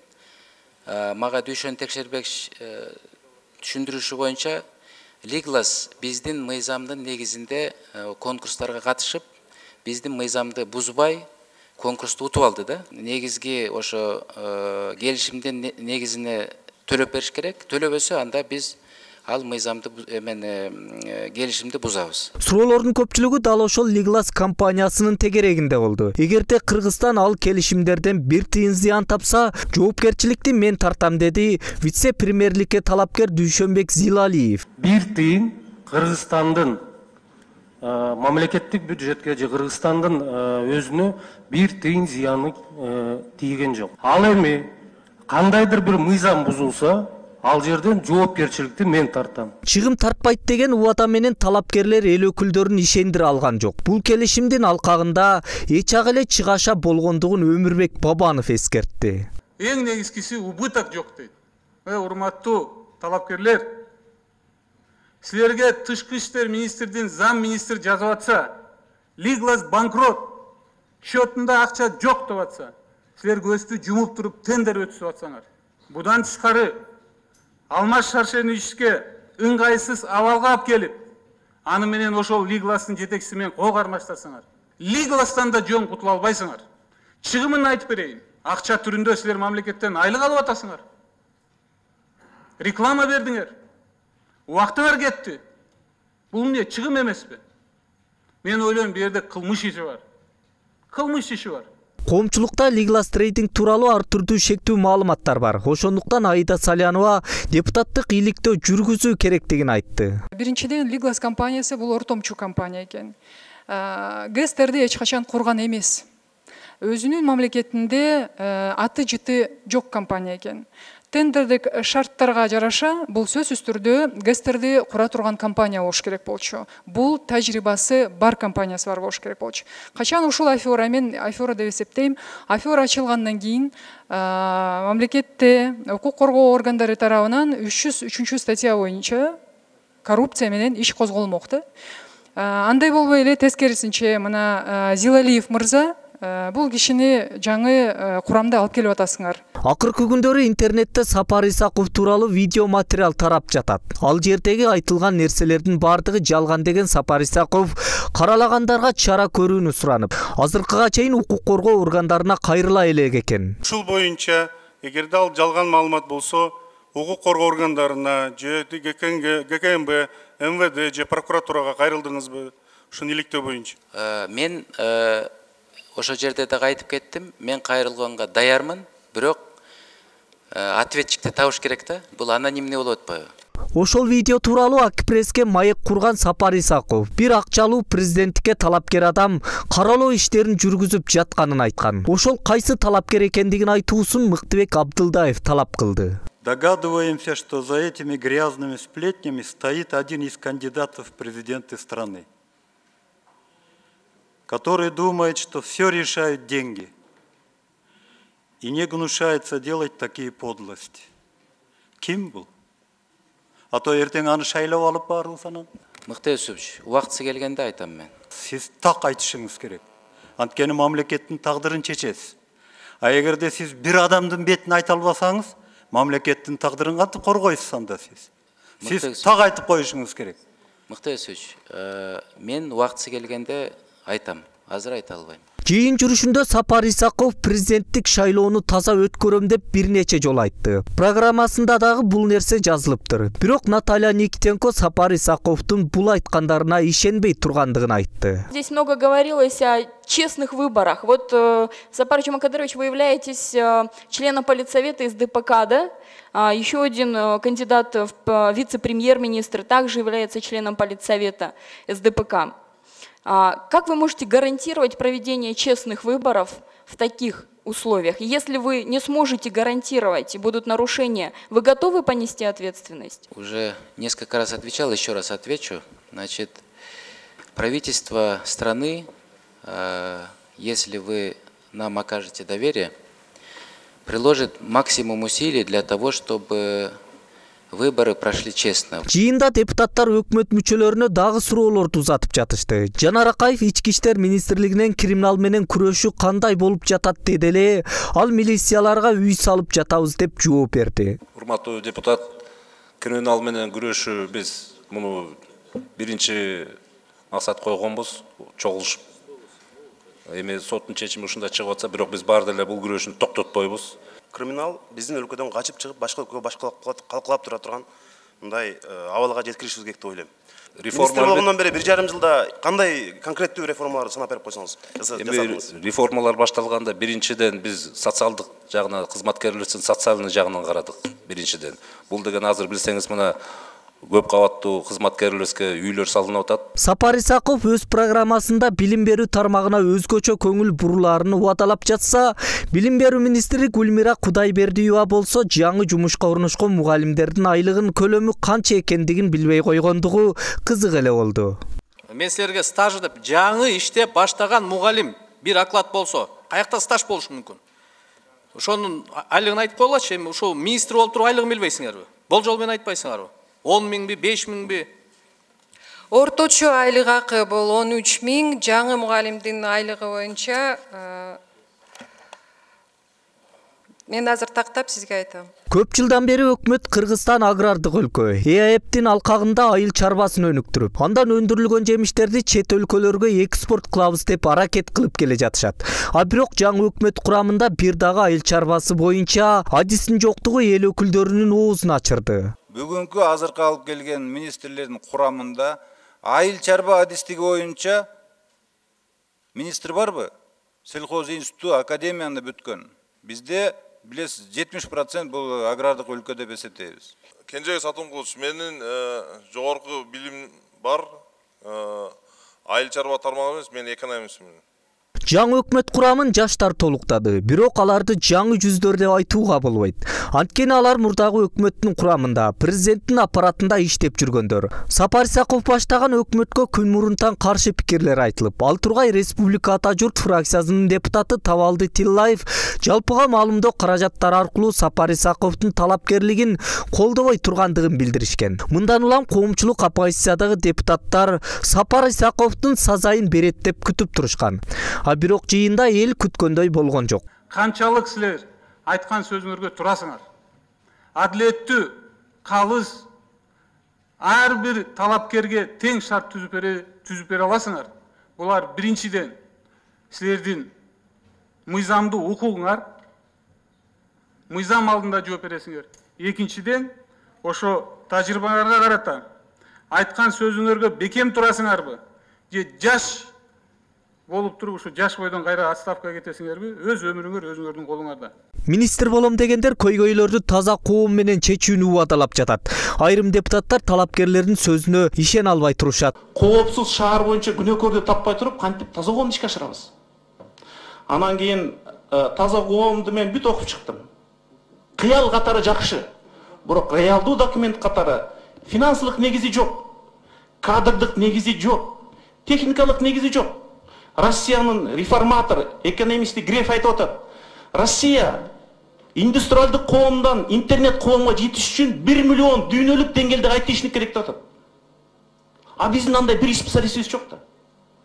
Мага Дүйшөн Текшербек түшүндүрүшү боюнча Legal биздин мыйзамдын негизинде конкурстарга катышып, биздин мыйзамды бузбай конкурсту утуп алды да. Негизги ошо келишимдин негизине төлөп бериш керек. Төлөбөсө анда биз ал мыйзамды келишимди бузабыз. Суроолордун көпчүлүгү дал ошол Legal компаниясынын тегерегинде болду. Эгерде Кыргызстан ал келишимдерден бир тыйын зыян тапса, жоопкерчиликти мен тартам, деди вице-премьерликке талапкер Дүйшөнбек Зилалиев. Бир тыйын Кыргызстандын мамлекеттик бюджетке же Кыргызстандын өзүнө бир тыйын зыяны тийген жок. Ал эми кандайдыр бир мыйзам бузулса, ал жерден жоопкерчиликти мен тартам. Чыгым тартпайт деген убада менен талапкерлер эл өкүлдөрүн ишендире алган жок. Бул келишимдин алкагында эч ак эле чыгаша болгондугун Өмүрбек Бабанов эскертти. Эң негизгиси убыток жок дейт. Урматтуу талапкерлер, силерге тышкы иштер министрдин зам министр жазып атса, Legal банкрот, счетунда акча жок деп атса, силер көздү жумуп туруп тендер өткүзүп атсаңар. Будан тышкары Алмаз Шаршени ишке ыңгайсыз абалга алып келип, аны менен ошол Legal жетекчиси менен кол кармаштасаңар, Legal да жөн кутула албайсыңар. Чыгымын айтып берейин. Акча түрүндө силер мамлекеттен айлык алып атасыңар. Реклама бердиңер. Убактыңар кетти. Бул эмне, чыгым эмеспи? Мен ойлойм, бу жерде кылмыш иши бар. Кылмыш иши бар. Коомчулукта Legal Trading тууралуу ар түрдүү шектүү маалыматтар бар. Ошондуктан Аида Салянова депутаттык иликтөө жүргүзүү керектигин айтты. Биринчиден, Legal компаниясы бул ортомчу компания экен. ГСТРди эч качан курган эмес. Өзүнүн мамлекетинде аты жыты жок компания экен. Тендердик шарттарга жараша бул сөзсүз түрдө ГСТРди кура турган компания болуш керек болчу. Бул тажрыйбасы бар компаниясы бар болуш керек болчу. Качан ушул афера, мен афера деп эсептейм, афера ачылгандан кийин мамлекетте укук коргоо органдары тарабынан 303 статья боюнча коррупция менен иш козголмок да. Андай болбой эле тескерисинче мына Зилалиев мырза бул кишини жаңы курамда алып келип атасыңар. Акыркы күндөрү интернетте Сапар Исаков тууралуу видео материал тарап жатат. Ал жердеги айтылган нерселердин бардыгы жалган деген Сапар Исаков каралагандарга чара көрүүнү суранып, азыркыга чейин укук коргоо органдарына кайрыла элек экен. Ушул боюнча эгерде ал жалган маалымат болсо, укук коргоо органдарына же ГКМБ, МВД же прокуратурага кайрылдыңызбы? Ушуну иликтөө боюнча. Мен ошо жерде да айтып кеттим, мен кайрылганга даярмын, бирок ответчикти табыш керек да. Бул анонимный болуп атпайбы? Ошол видео тууралуу Акпресске маек курган Сапар Исаков бир акчалуу президенттикке талапкер адам каралоо иштерин жүргүзүп жатканын айткан. Ошол кайсы талапкер экендигин айтуусун Мыктыбек Абдылдаев талап кылды. Догадываемся, что за этими грязными сплетнями стоит один из кандидатов в президенты страны, который думает, что все решают деньги и не гнушается делать такие подлости. Ким был? то эртең аны шайлап алып барылсанан. Мыкты Юсупович, убактысы келгенде айтам мен. Сиз так айтышыңыз керек. Анткени мамлекеттин тагдырын чечесиз. Эгерде сиз бир адамдын бетин айта албасаңыз, мамлекеттин тагдырын кантип коргойсуз анда сиз? Сиз так айтып коюшуңуз керек. Мыкты Юсупович, мен убактысы келгенде айтам. Азыр айта албайм. Жыйын жүрүшүндө Сапар Исаков президенттик шайлоону таза өткөрөм деп бир нече жолу айтты. Программасында дагы бул нерсе жазылыптыр. Бирок Наталья Никитенко Сапар Исаковдун бул айткандарына ишенбей тургандыгын айтты. Здесь много говорилось о честных выборах. Вот, Сапар Жумакадырович, вы являетесь членом Политсовета из ДПК, да? Еще один кандидат в вице-премьер-министр также является членом Политсовета из ДПК. Как вы можете гарантировать проведение честных выборов в таких условиях? Если вы не сможете гарантировать и будут нарушения, вы готовы понести ответственность? Уже несколько раз отвечал, еще раз отвечу. Значит, правительство страны, если вы нам окажете доверие, приложит максимум усилий для того, чтобы выборы прошли честно. Жыйында депутаттар өкмөт мүчөлөрүнө дагы суроолорду узатып жатышты. Жанар Акаев Ички иштер министрлигинен криминал менен күрөшүү кандай болуп жатат деди эле, ал милицияларга үй салып жатабыз деп жооп берди. Урматтуу депутат, криминал менен күрөшүү биз муну биринчи максат койгонбуз, чогулушуп. Эми соттун чечими ушундай чыгып атса, бирок биз баары деле бул күрөшүүнү токтотпойбуз. Криминал биздин өлкөдөн качып чыгып башка өлкөгө калкалап тура турган мындай абалга жеткиришибиз керек деп ойлойм. Министр болгондон бери 1,5 жылда кандай конкреттүү реформаларды санап берип койсоңуз? Реформалар башталганда биринчиден биз социалдык жагына, кызматкерлердин социалдык жагынан карадык биринчиден. Бул деген азыр билсеңиз мына көп кабаттуу кызматкерлерге үйлөр салынып атат. Сапар Исаков өз программасында билим берүү тармагына өзгөчө көңүл буруларын убадалап жатса, билим берүү министри Гүлмира Кудайбердиева болсо жаңы жумушка орношкон мугалимдердин айлыгын көлөмү канча экендигин билбей койгондугу кызык эле болду. Мен силерге стаж деп жаңы иштеп баштаган мугалим бир оклад болсо, каякта стаж болушу мүмкүн. Ошонун айлыгын айтып коелачы, эми ошол министр болуп туруп айлыгын билбейсиңерби? Болжол менен айтпайсыңарбы? 10 миңби, 5 миңби? Орточо айлык акы бул 13 миң, жаңы мугалимдин айлыгы боюнча мен азыр тактап сизге айтам. Көп жылдан бери өкмөт Кыргызстан агрардык өлкө. ЭАЭПтин алкагында айыл чарбасын өнүктүрүп, андан өндүрүлгөн жемиштерди чет өлкөлөргө экспорт кылабыз деп аракет кылып келе жатышат. Бирок жаңы өкмөт курамында бир дагы айыл чарбасы боюнча адистин жоктугу эл өкүлдөрүнүн оозун ачырды. Бүгүнкү азыркы алып келген министрлердин курамында айыл чарба адистиги боюнча министр барбы? Сельхоз институту, академияны бүткөн. Бизде билесиз 70% бул агрардык өлкө деп эсептейбиз. Кенже Сатымкулович, менин жогорку билим бар. Айыл чарба тармагы эмес, мен экономистмин. Жаңы өкмөт курамын жаштар толуктады, бирок аларды жаңы жүздөр деп айтууга болбойт. Анткени алар мурдагы өкмөттүн курамында, президенттин аппаратында иштеп жүргөндөр. Сапар Исаков баштаган өкмөткө күн мурунтан каршы пикирлер айтылып, ал тургай Республика Ата журт фракциясынын депутаты Табалды Тиллаев жалпыга маалымдоо каражаттары аркылуу Сапар Исаковдун талапкерлигин колдобой тургандыгын билдиришкен. Мындан улам коомчулук оппозициядагы депутаттар Сапар Исаковдун сазайын берет деп күтүп турушкан. Бирок жыйында эл күткөндөй болгон жок. Канчалык силер айткан сөзүңөргө турасыңар? Адилеттүү, калыс ар бир талапкерге тең шарт түзүп бере аласыңар. Булар биринчиден силердин мыйзамдуу укугуңар, мыйзам алдында жооп бересиңер. Экинчиден ошо тажрыйбаңарга карата айткан сөзүңөргө бекем турасыңарбы? Же жаш болуп туруп ушу жаш бойдон кайра отставкага кетесиңерби? Өз өмүрүңөр өзүңөрдүн колуңарда. Министр болом дегендер көйгөйлөрдү таза коом менен чечүүнү убадалап жатат. Айрым депутаттар талапкерлердин сөзүнө ишене албай турушат. Коопсуз шаар боюнча күнөөкөрдү таппай туруп, кантип таза коомду ишке ашырабыз? Анан кийин таза коомду мен бүт окуп чыктым. Кыял катары жакшы, бирок реалдуу документ катары финансылык негизи жок, кадрдык негизи жок, техникалык негизи жок. Россиянын реформатор, экономисти Греф айтып атат. Россия индустриалдык коомдон интернет коомго жетиш үчүн 1 миллион дүйнөлүк деңгээлде айтишник керек деп атат. А биздин андай бир специалистибиз жок да.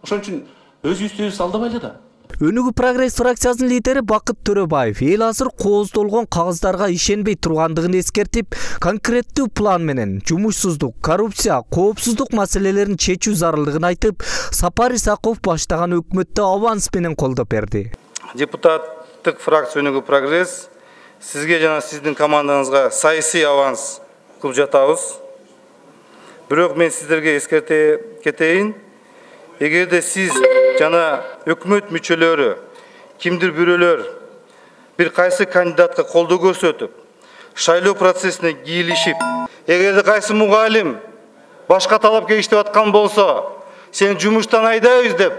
Ошон үчүн өзүбүздү алдабайлы да. Өнүгүү прогресс фракциясынын лидери Бакыт Төрөбаев эл азыр кооздолгон кагыздарга ишенбей тургандыгын эскертип, конкреттүү план менен жумушсуздук, коррупция, коопсуздук маселелерин чечүү зарылдыгын айтып, Сапар Исаков баштаган өкмөттү аванс менен колдоп берди. Депутаттык фракция Өнүгүү прогресс сизге жана сиздин командаңызга саясий аванс кылып жатабыз. Бирок мен сиздерге эскерте кетейин. Эгерде сиз жана өкмөт мүчөлөрү, кимдир бирөөлөр бир кайсы кандидатка колдоо көрсөтүп, шайлоо процессине кийлишип, эгерде кайсы мугалим башка талапка иштеп аткан болсо, сени жумуштан айдайбыз деп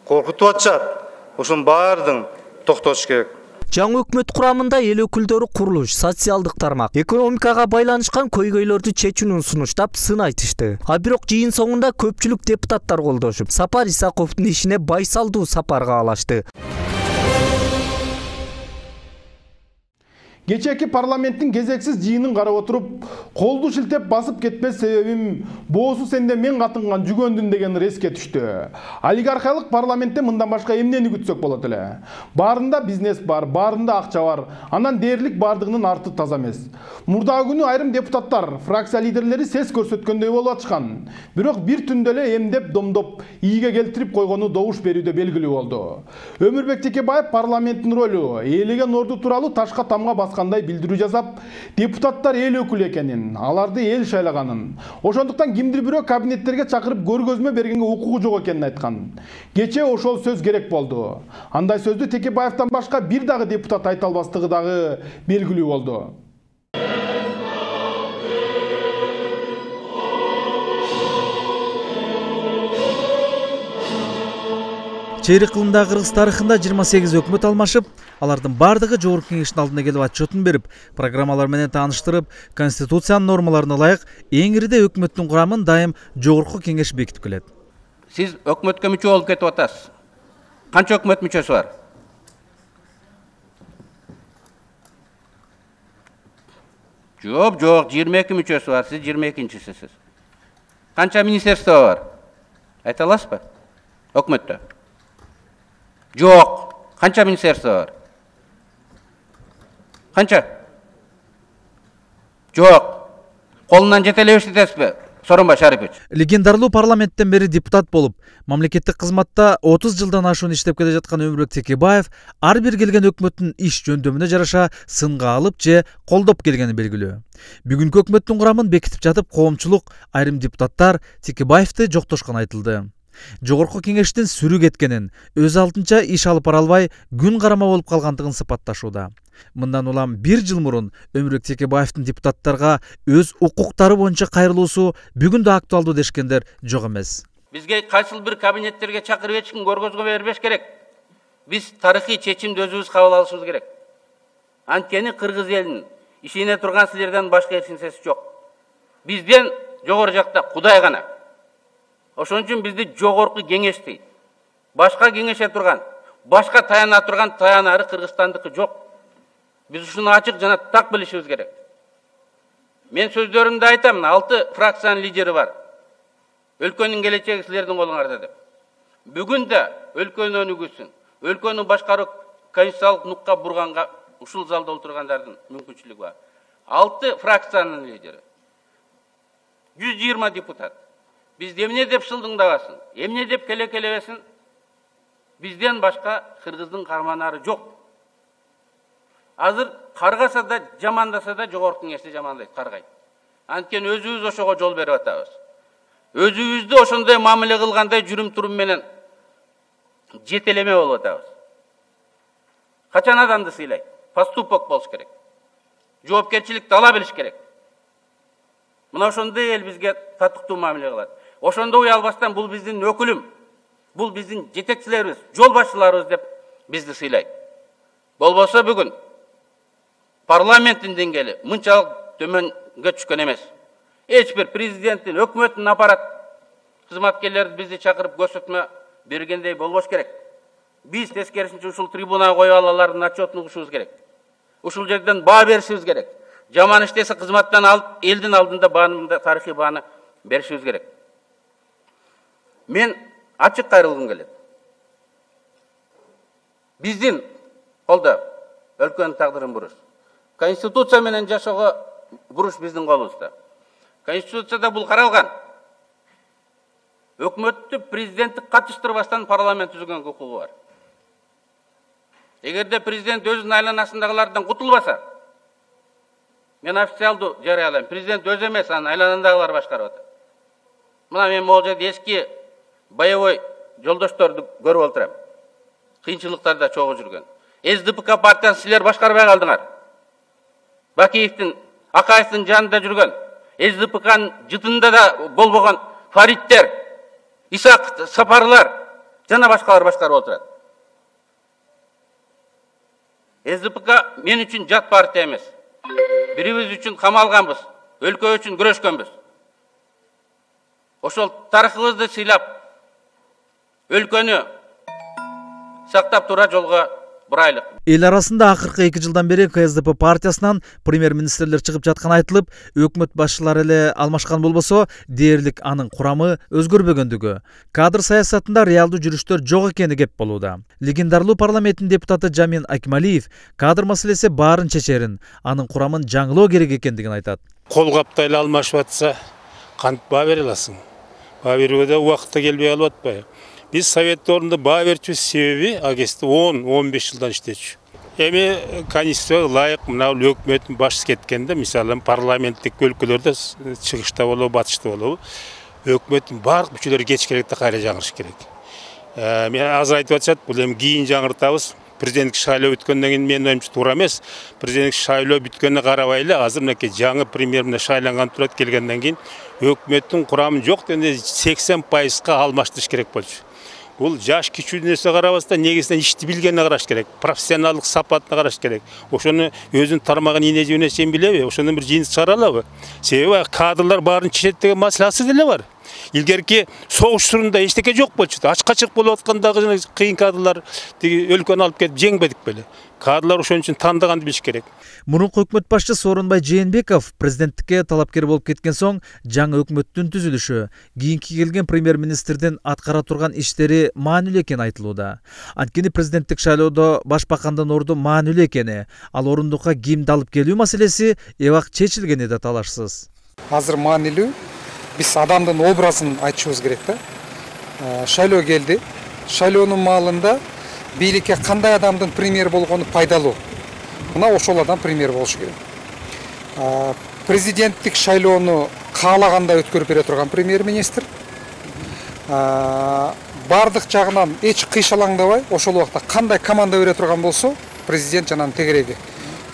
коркутуп атышат. Ошонун баардыгын токтотуш керек. Жаңы өкмөт курамында эл өкүлдөрү курулуш, социалдык тармак, экономикага байланышкан көйгөйлөрдү чечүүнүн сунуштап сын айтышты. А бирок жыйын соңунда көпчүлүк депутаттар колдошуп, Сапар Исаковдун ишине байсалдуу сапарга алышты. Кечээки парламенттин кезексиз жыйынын карап отуруп, колду шилтеп басып кетпес себебим боосу сенде мен катынган жүгөндүн деген эске түштү. Олигархиялык парламентте мындан башка эмнени күтсөк болот эле? Баарында бизнес бар, баарында акча бар, анан дээрлик бардыгынын арты таза эмес. Мурдагы күнү айрым депутаттар, фракция лидерлери сес көрсөткөндөй болуп атышкан. Бирок бир түндө эле эмдеп домдоп ийге келтирип койгону добуш берүүдө белгилүү болду. Өмүрбек Текебаев парламенттин ролу, ээлеген орду тууралуу ташка тамга кандай билдирүү жасап, депутаттар эл өкүлү экенин, аларды эл шайлаганын, ошондуктан кимдир бирөө кабинеттерге чакырып көргөзмө бергенге укугу жок экенин айткан. Кечээ ошол сөз керек болду. Андай сөздү Текебаевтан башка бир дагы депутат айта албастыгы дагы белгилүү болду. Чейрек кылымдагы Кыргыз тарыхында 28 өкмөт алмашып, алардын бардыгы жогорку кеңештин алдына келип отчетун берип, программалар менен тааныштырып, конституциянын нормаларына ылайык эң ириде өкмөттүн курамын дайым жогорку кеңеш бекитип келет. Сиз өкмөткө мүчө болуп кетип атасыз. Канча өкмөт мүчөсү бар? Жок, 22 мүчөсү бар, сиз 22-чисисиз. Канча министерство бар? Айта аласызбы? Өкмөттө. Жок. Канча министерство бар? Канча? Жок. Колунан жете эле иштетесизби? Сооронбай Шарипович. Легендарлуу парламенттен бери депутат болуп, мамлекеттик кызматта 30 жылдан ашуун иштеп келе жаткан Өмүрбек Текебаев ар бир келген өкмөттүн иш жөндөмүнө жараша сынга алып же колдоп келгени белгилүү. Бүгүнкү өкмөттүн курамын бекитип жатып, коомчулук, айрым депутаттар Текебаевди жоктошкон айтылды. Жогорку кеңештин сүрү кеткенин, өз алдынча иш алып бара албай, күн карама болуп калгандыгын сыпатташууда. Мындан улам 1 жыл мурун Өмүрбек Текебаевдин депутаттарга өз укуктары боюнча кайрылуусу бүгүн да актуалдуу дешкендер жок эмес. Бизге кайсыл бир кабинеттерге чакырып эч ким көргөзгө бербеш керек. Биз тарыхый чечимди өзүбүз кабыл алышыбыз керек. Анткени кыргыз элинин ишене турган силерден башка эч нерсеси жок. Бизден жогору жакта Кудай гана. Ошон үчүн бизди жогорку кеңеш дейт. Башка кеңеше турган, башка таяна турган таянары Кыргызстандыкы жок. Биз ушуну ачык жана так билишибиз керек. Мен сөздөрүмдө айтам, 6 фракциянын лидери бар. Өлкөнүн келечеги силердин колуңарда деп. Бүгүн да өлкөнүн өнүгүүсүн, өлкөнү башкаруу конституциялык нукка бурганга ушул залда отургандардын мүмкүнчүлүгү бар. 6 фракциянын лидери. 120 депутат. Биз эмне деп шылдыңдабасын, эмне деп келебесин, бизден башка кыргыздын карманары жок. Азыр каргаса да, жамандаса да жогорку кеңешти жамандайт, каргайт. Анткени өзүбүз ошого жол берип атабыз. Өзүбүздү ошондой мамиле кылгандай жүрүм-турум менен жетелеме болуп атабыз. Качан адамды сыйлайт? Поступок болуш керек. Жоопкерчиликти ала билиш керек. Мына ошондой эл бизге татыктуу мамиле кылат. Ошондо уялбастан бул биздин өкүлүм, бул биздин жетекчилерибиз, жол башчыларыбыз деп бизди сыйлайт. Болбосо бүгүн парламенттин деңгээли мынчалык төмөнгө түшкөн эмес. Эч бир президенттин, өкмөттүн аппарат кызматкерлери бизди чакырып көрсөтмө бергендей болбош керек. Биз тескерисинче ушул трибунага коюп алалардын отчетун угушубуз керек. ушул жерден баа беришибиз керек. Жаман иштесе кызматтан алып, элдин алдында баанында тарыхый бааны беришибиз керек. Мен ачык кайрылгым келет. Биздин колдо өлкөнүн тагдырын буруш. Конституция менен жашоого буруш биздин колубузда. Конституцияда бул каралган. Өкмөттү президенттик катыштырбастан парламент түзгөн укугу бар. Эгерде президент өзүнүн айланасындагылардан кутулбаса, мен официалдуу жарыялайм. Президент өзү эмес, анын айланандагылар башкарып атат. Мына мен могул жерде эски боевой жолдошторду көрүп отурам. Кыйынчылыктарда чогуу жүргөн. СДПК партиясын силер башкарбай калдыңар. Бакиевдин, Акаевдин жанында жүргөн, СДПКнын жытында да болбогон Фариттер, Исак Сапарлар жана башкалар башкарып отурат. СДПК мен үчүн жат партия эмес. Бирибиз үчүн камалганбыз, өлкө үчүн күрөшкөнбүз. Ошол тарыхыбызды сыйлап, өлкөнү сактап тура жолго бурайлык. Эл арасында акыркы 2 жылдан бери КСДП партиясынан премьер-министрлер чыгып жаткан айтылып, өкмөт башчылары эле алмашкан болбосо, дээрлик анын курамы өзгөрбөгөндүгү, кадр саясатында реалдуу жүрүштөр жок экени кеп болууда. Легендарлуу парламенттин депутаты Жамин Акмалиев кадр маселеси баарын чечерин, анын курамын жаңылоо керек экендигин айтат. Кол каптайлы алмашып атса, кантип баа бере аласың? Баа берүүгө да убакытта келбей калып атпайбы? Biz Sovet orunda bağ verçüz sebebi agesti 10-15 yıldan işteçü. Emi konstitusiyaga layık mına hökümetin başçısı ketkende, misalım parlamentlik өлкөлөрдө çıkışta bolup, batışta bolup, hökümetin barık müçeleri geç kerekte kayra жаңырыш керек. Men az айтып атышат, бул эми кийин жаңыртабыз. Президенттик шайлоо бүткөндөн кийин мен оюмча туура эмес. Президенттик шайлоо бүткөнүнө карабайлы, азыр мынакей жаңы премьер менен шайланган турат келгенден кийин өкмөттүн курамы жок дегенде 80%га алмаштырыш керек болчу. Бул жаш кичүүнүсү карабастан негизинен ишти билгенине караш керек, профессионалдык сапатына караш керек. Ошону өзүнүн тармагын ине жибине чейин билеби, ошондон бир жыйынтык чыгара алабы? Себеби кадрлар баарын чечет деген маселе асыл деле бар. Илгерки согуш сурунда эчтеке жок болчу. Ачка чык болуп аткандагы кыйын кадрлар тиги өлкөнү алып кетип жеңбедик беле. Кадрлар ошон үчүн тандыганды билиш керек. Мурунку өкмөт башчысы Сооронбай Жээнбеков президенттикке талапкер болуп кеткен соң жаңы өкмөттүн түзүлүшү, кийинки келген премьер-министрдин аткара турган иштери маанилүү экени айтылууда. Анткени президенттик шайлоодо башбакандын орду маанилүү экени, ал орундукка кимди алып келүү маселеси эбак чечилгени да талашсыз. Азыр маанилүү биз адамдын образын айтышыбыз керек да. Шайлоо келди. Шайлоонун маалында бийликке кандай адамдын премьер болгону пайдалуу. Мына ошол адам премьер болушу керек. Президенттик шайлоону каалагандай өткөрүп бере турган премьер-министр. Бардык жагынан эч кыйшалаңдабай, ошол убакта кандай команда бере турган болсо, президент жанан тегереги.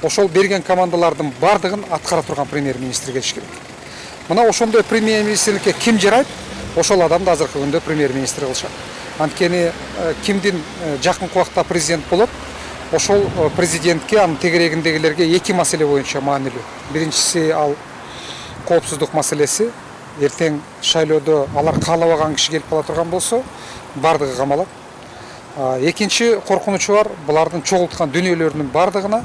Ошол берген командалардын бардыгын аткара турган премьер-министр келиш керек. Мына ошондой премьер-министрликке ким жарайт? Ошол адамды азыркы күндө премьер-министр кылышат. Анткени кимдин жакынкы убакта президент болот, ошол президентке, анын тегерегиндегилерге эки маселе боюнча маанилүү. Биринчиси ал коопсуздук маселеси. Эртең шайлоодо алар каалабаган киши келип кала турган болсо, бардыгы камалат. Экинчи коркунучу бар, булардын чогулткан дүнүөлөрүнүн бардыгына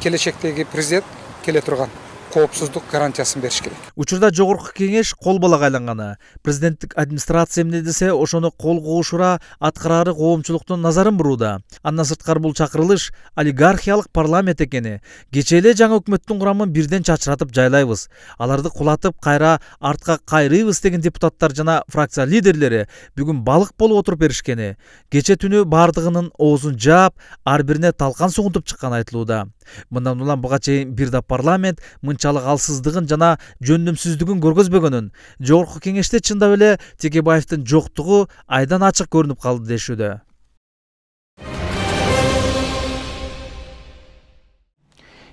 келечектеги президент келе турган коопсуздук гарантиясын бериш керек. Учурда жогорку кеңеш кол балага айланганы. Президенттик администрация эмне десе, ошону кол куушура аткарары коомчулуктун назарын бурууда. Андан сырткары бул чакырылыш олигархиялык парламент экени. Кечээ эле жаңы өкмөттүн курамын бирден чачыратып жайлайбыз. Аларды кулатып, кайра артка кайрыйбыз деген депутаттар жана фракция лидерлери бүгүн балык болуп отуруп беришкени. Кечээ түнү бардыгынын оозун жаап, ар бирине талкан сугунтуп чыккан айтылууда. Мындан улам буга чейин бир да парламент мынчалык алсыздыгын жана жөндөмсүздүгүн көргөзбөгөнүн, жогорку кеңеште чындап эле Текебаевдин жоктугу айдан ачык көрүнүп калды дешүүдө.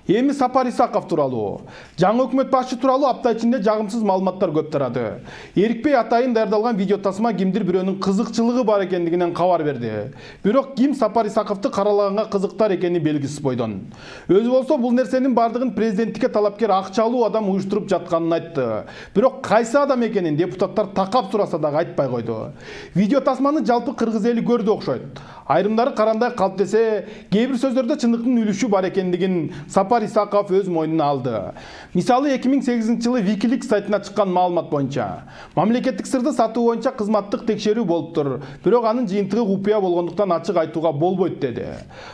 Эми Сапар Исаков тууралуу. Жаңы өкмөт башчы тууралуу апта ичинде жагымсыз маалыматтар көп тарады. Эрикбей Атайын даярдалган видео тасма кимдир бирөөнүн кызыкчылыгы бар экендигинен кабар берди. Бирок ким Сапар Исаковду каралаганга кызыктар экени белгисиз бойдон. Өзү болсо бул нерсенин бардыгын президенттикке талапкер акчалуу адам уюштуруп жатканын айтты. Бирок кайсы адам экенин депутаттар такап сураса дагы айтпай койду. Видео тасманы жалпы кыргыз эли көрдү окшойт. Айрымдары карандай калп десе, кээ бир сөздөрдө чындыктын үлүшү бар экендигин Сапар Исаков өз мойнуна алды. Мисалы 2008-жылы Wikileaks сайтына чыккан маалымат боюнча, мамлекеттик сырды сатуу боюнча кызматтык текшерүү болуп тур, бирок анын жыйынтыгы купуя болгондуктан ачык айтууга болбойт деди.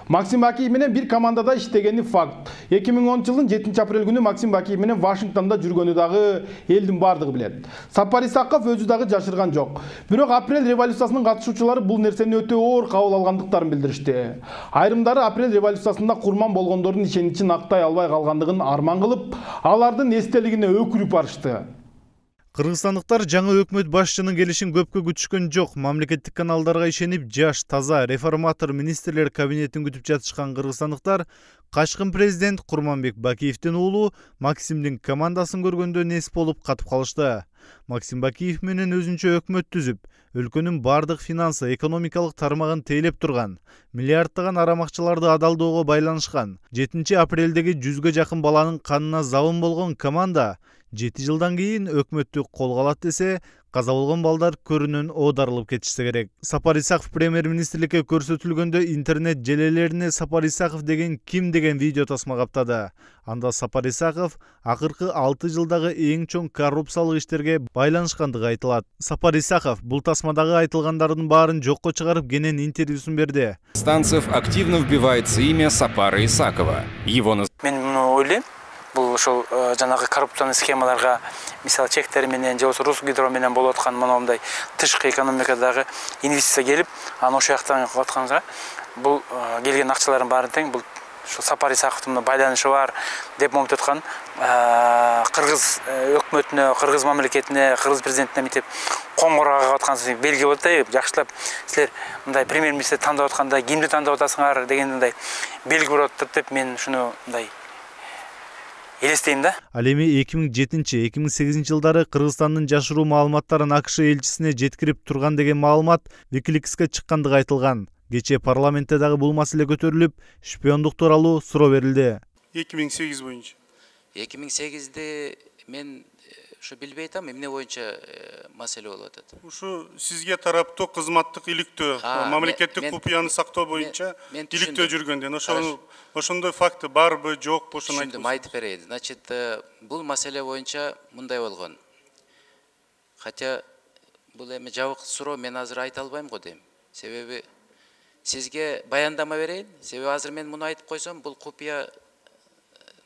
Максим Бакиев менен бир командада иштегени факт. 2010-жылдын 7-апрель күнү Максим Бакиев менен Вашингтонда жүргөнү дагы элдин бардыгы билет. Сапар Исаков өзү дагы жашырган жок. Бирок апрель революциясынын катышуучулары бул нерсени өтө оор кабыл алгандыктарын билдиришти. Айрымдары апрель революциясында курман болгондордун ишеничин актай албай калгандыгын арман кылып, алардын эстелигине өкүрүп барышты. Кыргызстандыктар жаңы өкмөт башчынын келишин көпкө күтүшкөн жок. Мамлекеттик каналдарга ишенип, жаш, таза, реформатор министрлер кабинетин күтүп жатышкан кыргызстандыктар качкын президент Курманбек Бакиевдин уулу Максимдин командасын көргөндө нес болуп катып калышты. Максим Бакиев менен өзүнчө өкмөт түзүп, өлкөнүн бардык финансы, экономикалык тармагын тейлеп турган, миллиарддаган арамакчыларды адалдоого байланышкан, 7-апрелдеги 100га жакын баланын канына забын болгон команда 7 жылдан кийин өкмөттү колго алат десе, каза болгон балдар көрүнөн оодарылып кетишсе керек. Сапар Исаков премьер-министрликке көрсөтүлгөндө интернет желелерине Сапар Исаков деген ким деген видео тасма каптады. Анда Сапар Исаков акыркы 6 жылдагы эң чоң коррупциялык иштерге байланышкандыгы айтылат. Сапар Исаков бул тасмадагы айтылгандардын баарын жокко чыгарып кенен интервьюсун берди. Станцев активно вбивается имя Сапара Исакова. Мен муну ойлойм. Бул ошол жанагы коррупциялык схемаларга, мисалы чектер менен же болсо Русгидро менен болуп аткан мондай тышкы экономикадагы инвестиция келип, аны ошол жактан кылып атканга, бул келген акчалардын баарын тең бул ошо Сапар Исаковдун байланышы бар деп момтуп аткан кыргыз өкмөтүнө, кыргыз мамлекетине, кыргыз президентине мынтип коңгур кагып аткан белги болот да, жакшылап силер мындай премьер-министр тандап атканда кимди тандап атасыңар деген мындай белги болот деп мен ушуну мындай элестейм да. Ал эми 2007-2008 жылдары Кыргызстандын жашыруу маалыматтарын АКШ элчисине жеткирип турган деген маалымат Wikileaks'ке чыккандыгы айтылган. Кечээ парламентте дагы бул маселе көтөрүлүп, шпиондук тууралуу суроо берилди. 2008 боюнча. 2008-де мен ушу билбей атам, эмне боюнча маселе болуп атат. Ушу сизге тараптуу кызматтык иликтөө, мамлекеттик купуяны сактоо боюнча иликтөө жүргөндөн ошондой факты барбы, жокпу, ошону айтыңыз. Айтып берейин. Значит, бул маселе боюнча мындай болгон. Хотя бул эми жабык суроо мен азыр айта албайм го дейм. Себеби сизге баяндама берейин. Себеби азыр мен муну айтып койсом, бул купуяны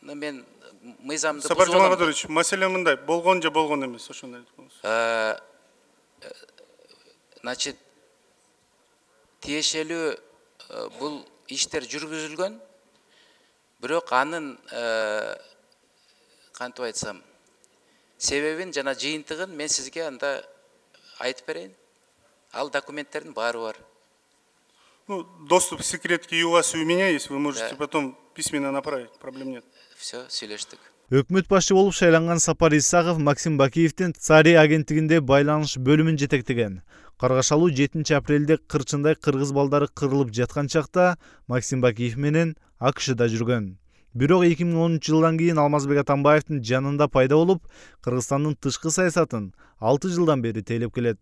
мен мыйзамды Сапар Жумагадырович, маселе мындай, болгон же болгон эмес, ошону айтып коюңуз. Значит, тиешелүү бул иштер жүргүзүлгөн. Бирок анын кантип айтсам, себебин жана жыйынтыгын мен сизге анда айтып берейин. Ал документтердин баары бар. Ну, доступ к секретке и у вас, и у меня есть, вы можете потом письменно направить, проблем нет. Все, сүйлөштүк. Өкмөт башчы болуп шайланган Сапар Исаков Максим Бакиевдин Цари агенттигинде байланыш бөлүмүн жетектеген. Каргашалуу 7-апрелде кырчындай кыргыз балдары кырылып жаткан чакта Максим Бакиев менен АКШда жүргөн. Бирок 2010-жылдан кийин Алмазбек Атамбаевдин жанында пайда болуп, Кыргызстандын тышкы саясатын 6 жылдан бери тейлеп келет.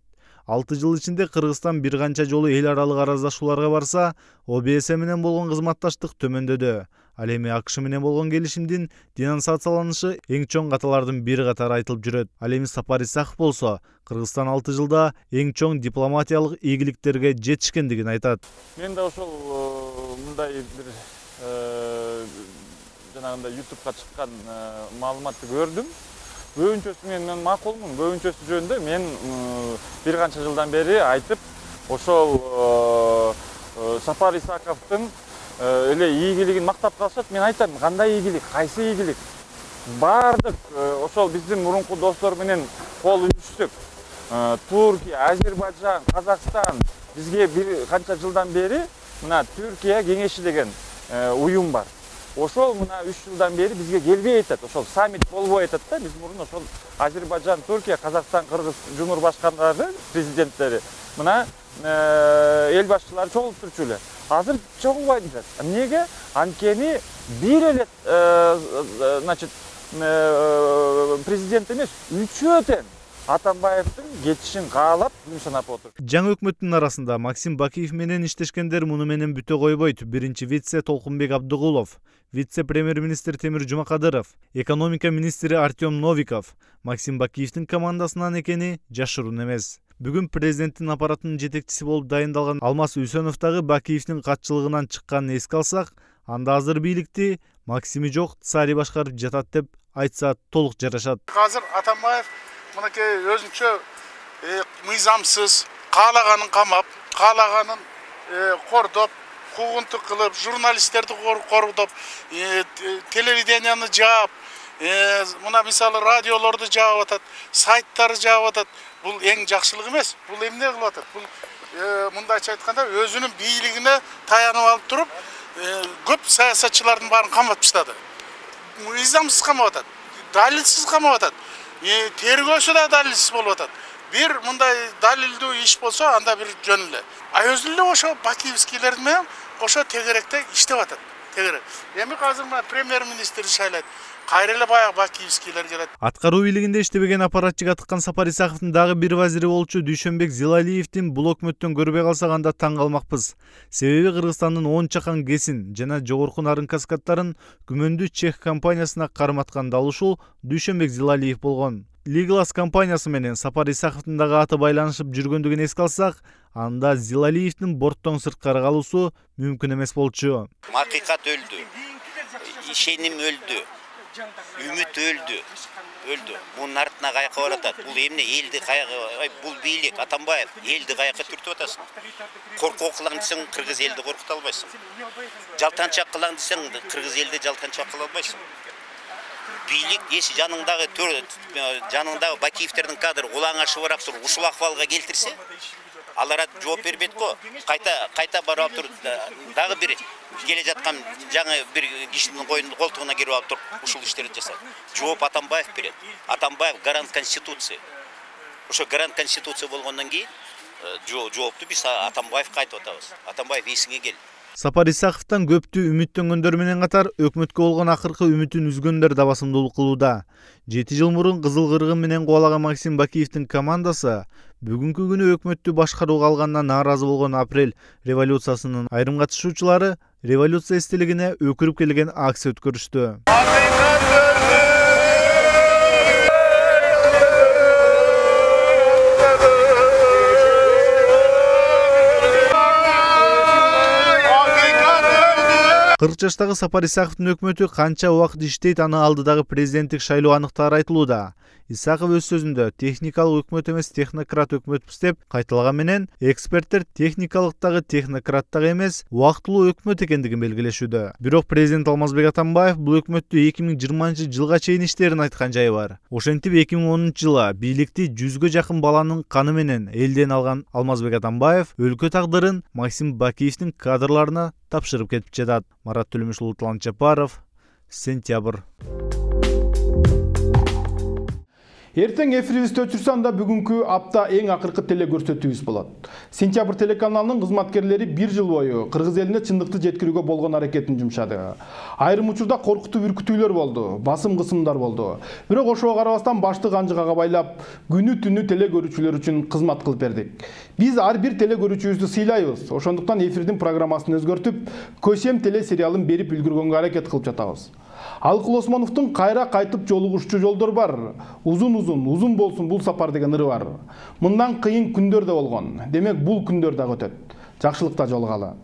6 жыл ичинде Кыргызстан бир канча жолу эл аралык араздашууларга барса, ОБС менен болгон кызматташтык төмөндөдү. Ал эми АКШ менен болгон келишимдин денонсацияланышы эң чоң каталардын бири катары айтылып жүрөт. Ал эми Сапар Исаков болсо, Кыргызстан 6 жылда эң чоң дипломатиялык ийгиликтерге жетишкендигин айтат. Мен да ошол мындай бир жанагындай YouTube'га чыккан маалыматты көрдүм. Көбүнчөсү мен макулмун. Көбүнчөсү жөнүндө мен бир канча жылдан бери айтып, ошол Сапар Исаковдун эле ийгилигин мактап калышат. Мен айтам, кандай ийгилик, кайсы ийгилик? Бардык ошол биздин мурунку достор менен кол үзүштүк. Туркия, Азербайжан, Казакстан бизге бир канча жылдан бери мына Түркия кеңеши деген уюм бар. ошол мына 3 жылдан бери бизге келбей атат. Ошол саммит болбой атат да. Биз мурун ошол Азербайжан, Түркия, Казакстан, Кыргыз Жумурбашкандары, президенттери мына эл башчылары чогултурчу эле. Азыр чогулбай атат. Эмнеге? Анткени бир эле значит президент эмес, үчөө тең Атамбаевдин кетишин каалап күн санап отур. Жаңы өкмөттүн арасында Максим Бакиев менен иштешкендер муну менен бүтө койбойт. Биринчи вице Толкунбек Абдыгулов, вице-премьер-министр Темир Жумакадыров, экономика министри Артем Новиков Максим Бакиевдин командасынан экени жашыруун эмес. Бүгүн президенттин аппаратынын жетекчиси болуп дайындалган Алмаз Үсөнов дагы Бакиевдин катчылыгынан чыкканын эске алсак, анда азыр бийликти Максими жок цари башкарып жатат деп айтса толук жарашат. Азыр Атамбаев мынакей өзүнчө мыйзамсыз каалаганын камап, каалаганын кордоп, куугунтук кылып, журналисттерди кордоп, телевиденияны жаап, мына мисалы радиолорду жаап атат, сайттарды жаап атат. Бул эң жакшылык эмес. Бул эмне кылып атат? Бул мындайча айтканда өзүнүн бийлигине таянып алып туруп, көп саясатчылардын баарын камап таштады. Мыйзамсыз камап атат, далилсиз камап атат. Тергөөсү да далилсиз болуп атат. Бир мындай далилдүү иш болсо, анда бир жөн эле. Өзү эле ошо Бакиевскийлер менен ошо тегеректе иштеп атат. Тегерек. Эми азыр мына премьер-министр шайлайт. Кайра эле баягы Бакиевскийлер келет. Аткаруу бийлигинде иштебеген аппаратчыга тыккан Сапар Исаковдун дагы бир вазири болчу Дүйшөнбек Зилалиевдин бул өкмөттөн көрбөй калсак анда таң калмакпыз. Себеби Кыргызстандын 10 чакан гесин жана жогорку нарын каскадтарын күмөндүү чех компаниясына карматкан дал ушул Дүйшөнбек Зилалиев болгон. Legolas компаниясы менен Сапар Исаковдун дагы аты байланышып жүргөндүгүн эске алсак, анда Зилалиевдин борттон сырткары калуусу мүмкүн эмес болчу. Макыйкат өлдү. Ишеним өлдү. Үмүт өлдү. Бунун артына каяка баратат? Бул эмне элди каяка, бул бийлик Атамбаев элди каяка түртүп атасың? Коркуу кылаң десең, кыргыз элди коркута албайсың. Жалтанчак кылаң десең, кыргыз элди жалтанчак кыла албайсың. Бийлик эси жаныңдагы Бакиевтердин кадры улаңашып барап туруп ушул акыбалга келтирсе, алар жооп бербейт го. Кайта барып туруп дагы бир келе жаткан жаңы бир кишинин колтугуна кирип алып туруп ушул иштерди жасайт. Жооп Атамбаев берет. Атамбаев гарант конституция. Ошо гарант конституция болгондон кийин жоопту биз Атамбаевге айтып атабыз. Атамбаев эсиңе кел. Сапар Исаковдон көптү үмүттөнгөндөр менен катар өкмөткө болгон акыркы үмүтүн үзгөндөр да басымдуулук кылууда. 7 жыл мурун Кызыл Кыргын менен кубалаган Максим Бакиевдин командасы бүгүнкү күнү өкмөттү башкарууга алганына нааразы болгон апрель революциясынын айрым катышуучулары революция эстелигине өкүрүп келген акция өткөрүштү. Кырк жаштагы Сапар Исаковдун өкмөтү канча убакыт иштейт, аны алдыдагы президенттик шайлоо аныктаары айтылууда. Исаков өз сөзүндө техникалык өкмөт эмес, технократ өкмөтпүз деп кайталаган менен, эксперттер техникалыктагы технократ дагы эмес, убактылуу өкмөт экендигин белгилешүүдө. Бирок президент Алмазбек Атамбаев бул өкмөттү 2020-жылга чейин иштерин айткан жайы бар. Ошентип 2010-жылы бийликти 100гө жакын баланын каны менен элден алган Алмазбек Атамбаев өлкө тагдырын Максим Бакиевдин кадрларына тапшырып кетип жатат. Марат Төлөмүшұлы, Талант Жапаров, Сентябрь. Эртең эфирибизде өчүрсө анда бүгүнкү апта эң акыркы теле көрсөтүүбүз болот. Сентябрь телеканалынын кызматкерлери 1 жыл бою кыргыз элине чындыкты жеткирүүгө болгон аракетин жумшады. Айрым учурда коркутуу үркүтүүлөр болду, басым кысымдар болду. Бирок ошого карабастан башты канжыгага байлап, күнү түнү теле көрүүчүлөр үчүн кызмат кылып бердик. Биз ар бир теле көрүүчүбүздү сыйлайбыз. Ошондуктан эфирдин программасын өзгөртүп, Көсем теле сериалын берип үлгүргөнгө аракет кылып жатабыз. Алкул Осмоновдун кайра кайтып жолугушчу жолдор бар. Узун болсун бул сапар деген ыры бар. Мындан кыйын күндөр да болгон. Демек бул күндөр да өтөт. Жакшылыкта жолугалы.